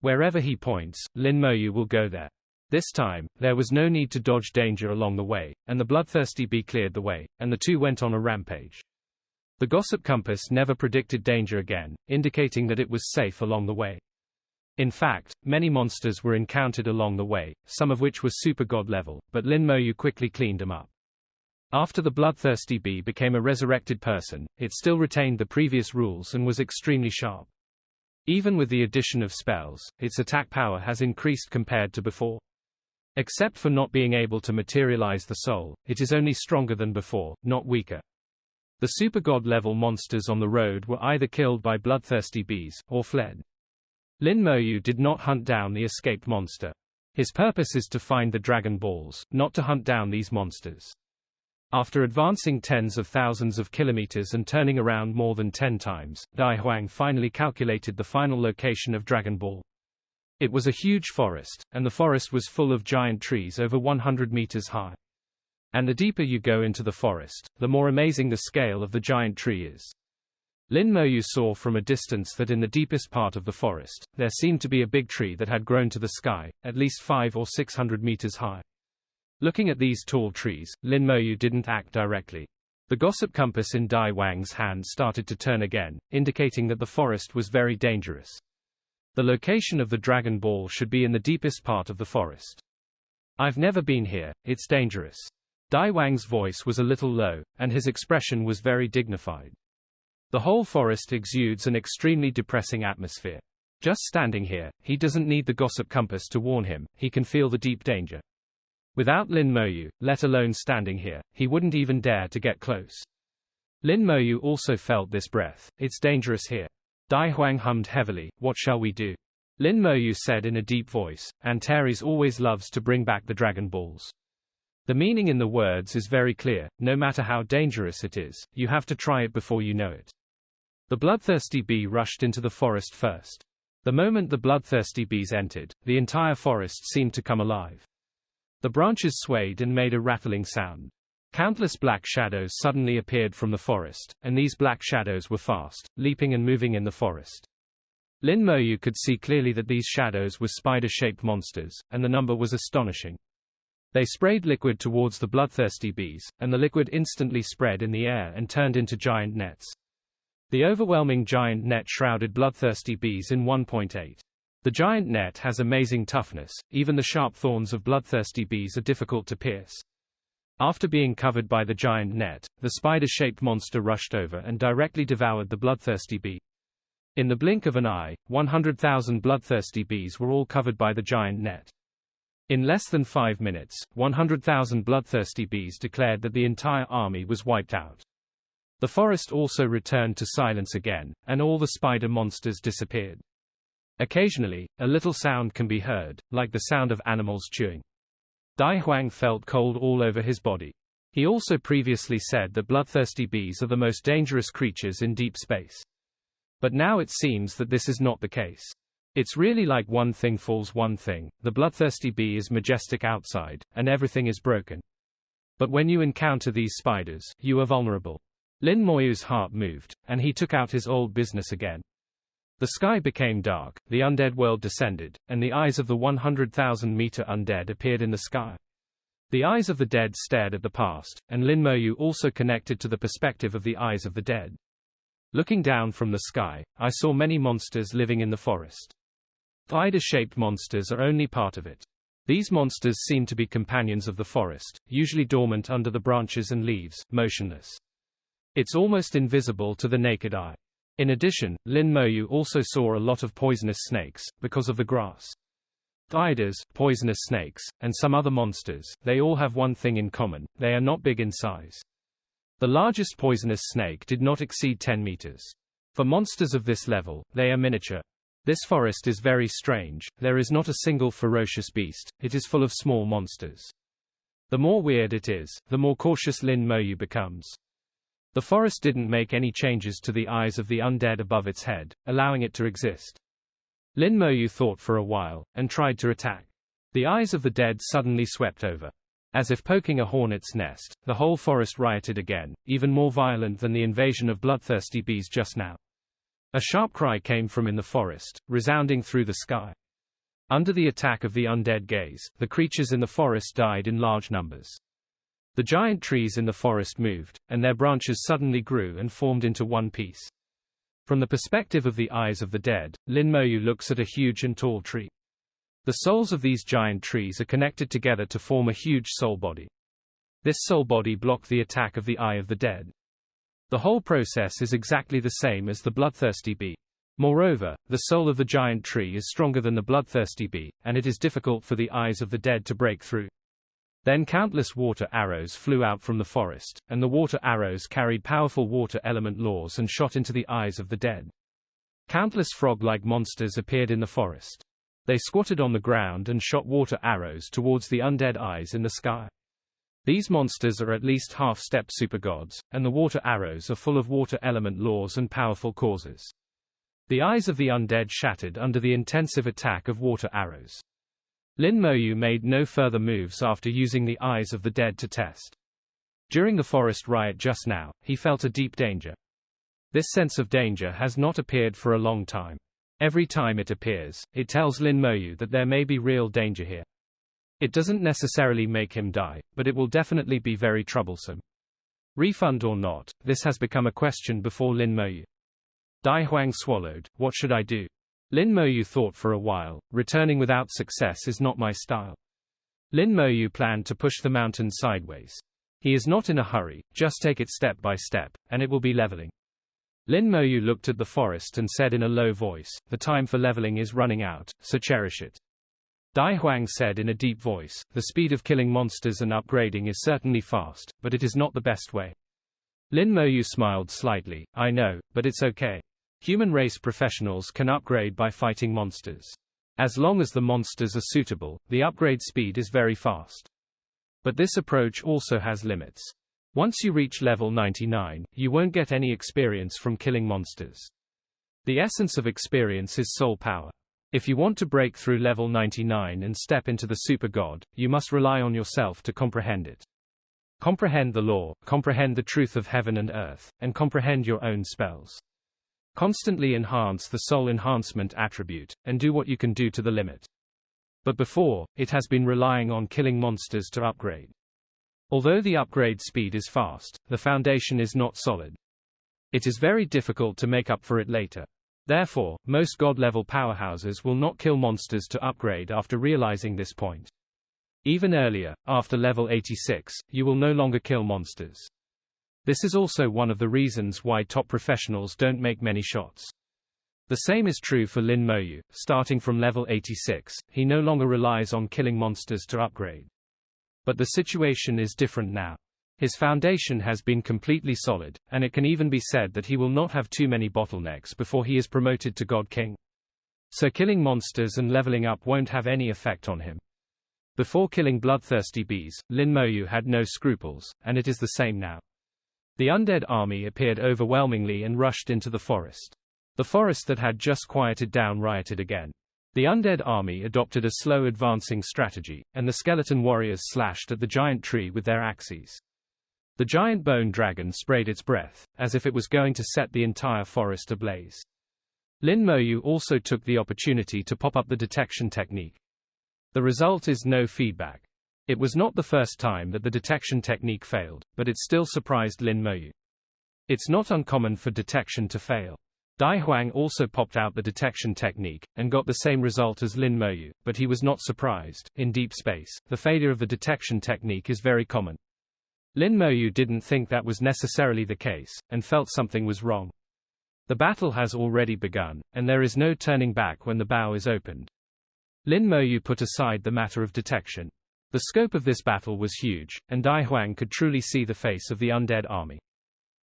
[SPEAKER 1] Wherever he points, Lin Moyu will go there. This time, there was no need to dodge danger along the way, and the bloodthirsty bee cleared the way, and the 2 went on a rampage. The gossip compass never predicted danger again, indicating that it was safe along the way. In fact, many monsters were encountered along the way, some of which were super god level, but Lin Moyu quickly cleaned them up. After the bloodthirsty bee became a resurrected person, it still retained the previous rules and was extremely sharp. Even with the addition of spells, its attack power has increased compared to before. Except for not being able to materialize the soul, it is only stronger than before, not weaker. The super god level monsters on the road were either killed by bloodthirsty bees, or fled. Lin Moyu did not hunt down the escaped monster. His purpose is to find the Dragon Balls, not to hunt down these monsters. After advancing tens of thousands of kilometers and turning around more than 10 times, Dai Huang finally calculated the final location of Dragon Ball. It was a huge forest, and the forest was full of giant trees over 100 meters high. And the deeper you go into the forest, the more amazing the scale of the giant tree is. Lin Moyu saw from a distance that in the deepest part of the forest, there seemed to be a big tree that had grown to the sky, at least 500 or 600 meters high. Looking at these tall trees, Lin Moyu didn't act directly. The gossip compass in Dai Wang's hand started to turn again, indicating that the forest was very dangerous. The location of the Dragon Ball should be in the deepest part of the forest. I've never been here, it's dangerous. Dai Wang's voice was a little low, and his expression was very dignified. The whole forest exudes an extremely depressing atmosphere. Just standing here, he doesn't need the gossip compass to warn him, he can feel the deep danger. Without Lin Moyu, let alone standing here, he wouldn't even dare to get close. Lin Moyu also felt this breath, it's dangerous here. Dai Huang hummed heavily, what shall we do? Lin Moyu said in a deep voice, Antares always loves to bring back the Dragon Balls. The meaning in the words is very clear, no matter how dangerous it is, you have to try it before you know it. The bloodthirsty bee rushed into the forest first. The moment the bloodthirsty bees entered, the entire forest seemed to come alive. The branches swayed and made a rattling sound. Countless black shadows suddenly appeared from the forest, and these black shadows were fast, leaping and moving in the forest. Lin Moyu could see clearly that these shadows were spider-shaped monsters, and the number was astonishing. They sprayed liquid towards the bloodthirsty bees, and the liquid instantly spread in the air and turned into giant nets. The overwhelming giant net shrouded bloodthirsty bees in 1.8. The giant net has amazing toughness, even the sharp thorns of bloodthirsty bees are difficult to pierce. After being covered by the giant net, the spider-shaped monster rushed over and directly devoured the bloodthirsty bee. In the blink of an eye, 100,000 bloodthirsty bees were all covered by the giant net. In less than 5 minutes, 100,000 bloodthirsty bees declared that the entire army was wiped out. The forest also returned to silence again, and all the spider monsters disappeared. Occasionally, a little sound can be heard, like the sound of animals chewing. Dai Huang felt cold all over his body. He also previously said that bloodthirsty bees are the most dangerous creatures in deep space. But now it seems that this is not the case. It's really like one thing falls one thing, the bloodthirsty bee is majestic outside, and everything is broken. But when you encounter these spiders, you are vulnerable. Lin Moyu's heart moved, and he took out his old business again. The sky became dark, the undead world descended, and the eyes of the 100,000-meter undead appeared in the sky. The eyes of the dead stared at the past, and Lin Moyu also connected to the perspective of the eyes of the dead. Looking down from the sky, I saw many monsters living in the forest. Spider-shaped monsters are only part of it. These monsters seem to be companions of the forest, usually dormant under the branches and leaves, motionless. It's almost invisible to the naked eye. In addition, Lin Moyu also saw a lot of poisonous snakes, because of the grass. Spiders, poisonous snakes, and some other monsters, they all have one thing in common: they are not big in size. The largest poisonous snake did not exceed 10 meters. For monsters of this level, they are miniature. This forest is very strange. There is not a single ferocious beast, it is full of small monsters. The more weird it is, the more cautious Lin Moyu becomes. The forest didn't make any changes to the eyes of the undead above its head, allowing it to exist. Lin Moyu thought for a while, and tried to attack. The eyes of the dead suddenly swept over. As if poking a hornet's nest, the whole forest rioted again, even more violent than the invasion of bloodthirsty bees just now. A sharp cry came from in the forest, resounding through the sky. Under the attack of the undead gaze, the creatures in the forest died in large numbers. The giant trees in the forest moved, and their branches suddenly grew and formed into one piece. From the perspective of the eyes of the dead, Lin Moyu looks at a huge and tall tree. The souls of these giant trees are connected together to form a huge soul body. This soul body blocked the attack of the eye of the dead. The whole process is exactly the same as the bloodthirsty bee. Moreover, the soul of the giant tree is stronger than the bloodthirsty bee, and it is difficult for the eyes of the dead to break through. Then countless water arrows flew out from the forest, and the water arrows carried powerful water element laws and shot into the eyes of the dead. Countless frog-like monsters appeared in the forest. They squatted on the ground and shot water arrows towards the undead eyes in the sky. These monsters are at least half-step supergods, and the water arrows are full of water element laws and powerful causes. The eyes of the undead shattered under the intensive attack of water arrows. Lin Moyu made no further moves after using the eyes of the dead to test. During the forest riot just now, he felt a deep danger. This sense of danger has not appeared for a long time. Every time it appears, it tells Lin Moyu that there may be real danger here. It doesn't necessarily make him die, but it will definitely be very troublesome. Refund or not, this has become a question before Lin Moyu. Dai Huang swallowed. What should I do? Lin Moyu thought for a while. Returning without success is not my style. Lin Moyu planned to push the mountain sideways. He is not in a hurry, just take it step by step, and it will be leveling. Lin Moyu looked at the forest and said in a low voice, the time for leveling is running out, so cherish it. Dai Huang said in a deep voice, the speed of killing monsters and upgrading is certainly fast, but it is not the best way. Lin Moyu smiled slightly, I know, but it's okay. Human race professionals can upgrade by fighting monsters. As long as the monsters are suitable, the upgrade speed is very fast. But this approach also has limits. Once you reach level 99, you won't get any experience from killing monsters. The essence of experience is soul power. If you want to break through level 99 and step into the super god, you must rely on yourself to comprehend it. Comprehend the law, comprehend the truth of heaven and earth, and comprehend your own spells. Constantly enhance the soul enhancement attribute, and do what you can do to the limit. But before, it has been relying on killing monsters to upgrade. Although the upgrade speed is fast, the foundation is not solid. It is very difficult to make up for it later. Therefore, most god-level powerhouses will not kill monsters to upgrade after realizing this point. Even earlier, after level 86, you will no longer kill monsters. This is also one of the reasons why top professionals don't make many shots. The same is true for Lin Moyu. Starting from level 86, he no longer relies on killing monsters to upgrade. But the situation is different now. His foundation has been completely solid, and it can even be said that he will not have too many bottlenecks before he is promoted to God King. So killing monsters and leveling up won't have any effect on him. Before killing bloodthirsty bees, Lin Moyu had no scruples, and it is the same now. The undead army appeared overwhelmingly and rushed into the forest. The forest that had just quieted down rioted again. The undead army adopted a slow advancing strategy, and the skeleton warriors slashed at the giant tree with their axes. The giant bone dragon sprayed its breath, as if it was going to set the entire forest ablaze. Lin Moyu also took the opportunity to pop up the detection technique. The result is no feedback. It was not the first time that the detection technique failed, but it still surprised Lin Moyu. It's not uncommon for detection to fail. Dai Huang also popped out the detection technique, and got the same result as Lin Moyu, but he was not surprised. In deep space, the failure of the detection technique is very common. Lin Moyu didn't think that was necessarily the case, and felt something was wrong. The battle has already begun, and there is no turning back when the bow is opened. Lin Moyu put aside the matter of detection. The scope of this battle was huge, and Dai Huang could truly see the face of the undead army.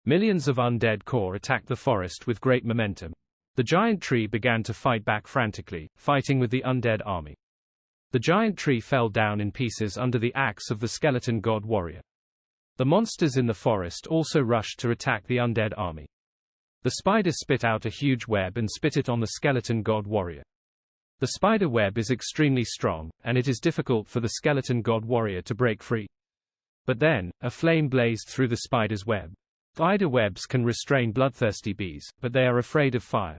[SPEAKER 1] Millions of undead core attacked the forest with great momentum. The giant tree began to fight back frantically, fighting with the undead army. The giant tree fell down in pieces under the axe of the skeleton god warrior. The monsters in the forest also rushed to attack the undead army. The spider spit out a huge web and spit it on the skeleton god warrior. The spider web is extremely strong, and it is difficult for the skeleton god warrior to break free. But then, a flame blazed through the spider's web. Spider webs can restrain bloodthirsty bees, but they are afraid of fire.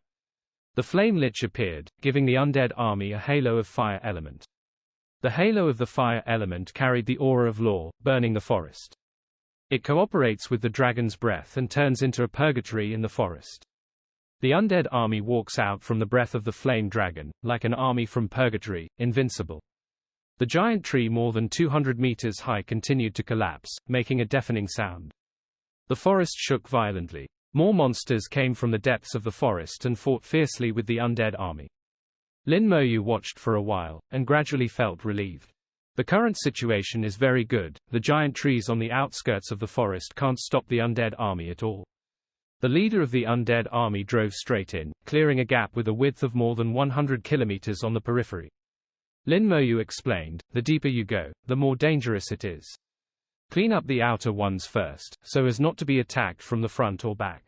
[SPEAKER 1] The flame lich appeared, giving the undead army a halo of fire element. The halo of the fire element carried the aura of law, burning the forest. It cooperates with the dragon's breath and turns into a purgatory in the forest. The undead army walks out from the breath of the flame dragon, like an army from purgatory, invincible. The giant tree more than 200 meters high continued to collapse, making a deafening sound. The forest shook violently. More monsters came from the depths of the forest and fought fiercely with the undead army. Lin Moyu watched for a while, and gradually felt relieved. The current situation is very good. The giant trees on the outskirts of the forest can't stop the undead army at all. The leader of the undead army drove straight in, clearing a gap with a width of more than 100 kilometers on the periphery. Lin Moyu explained, the deeper you go, the more dangerous it is. Clean up the outer ones first, so as not to be attacked from the front or back.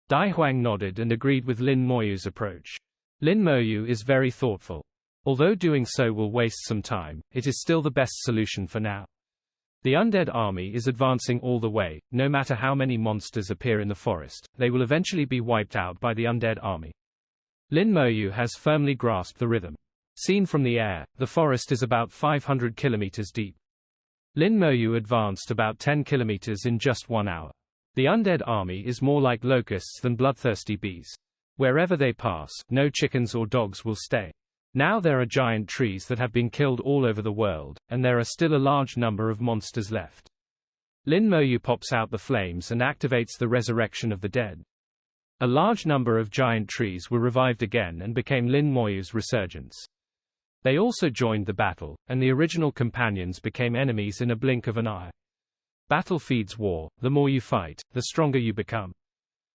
[SPEAKER 1] Dai Huang nodded and agreed with Lin Moyu's approach. Lin Moyu is very thoughtful. Although doing so will waste some time, it is still the best solution for now. The undead army is advancing all the way. No matter how many monsters appear in the forest, they will eventually be wiped out by the undead army. Lin Moyu has firmly grasped the rhythm. Seen from the air, the forest is about 500 kilometers deep. Lin Moyu advanced about 10 kilometers in just 1 hour. The undead army is more like locusts than bloodthirsty bees. Wherever they pass, no chickens or dogs will stay. Now there are giant trees that have been killed all over the world, and there are still a large number of monsters left. Lin Moyu pops out the flames and activates the resurrection of the dead. A large number of giant trees were revived again and became Lin Moyu's resurgence. They also joined the battle, and the original companions became enemies in a blink of an eye. Battle feeds war. The more you fight, the stronger you become.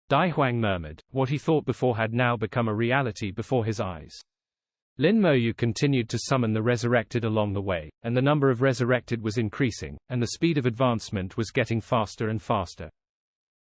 [SPEAKER 1] Dai Huang murmured. What he thought before had now become a reality before his eyes. Lin Moyu continued to summon the resurrected along the way, and the number of resurrected was increasing, and the speed of advancement was getting faster and faster.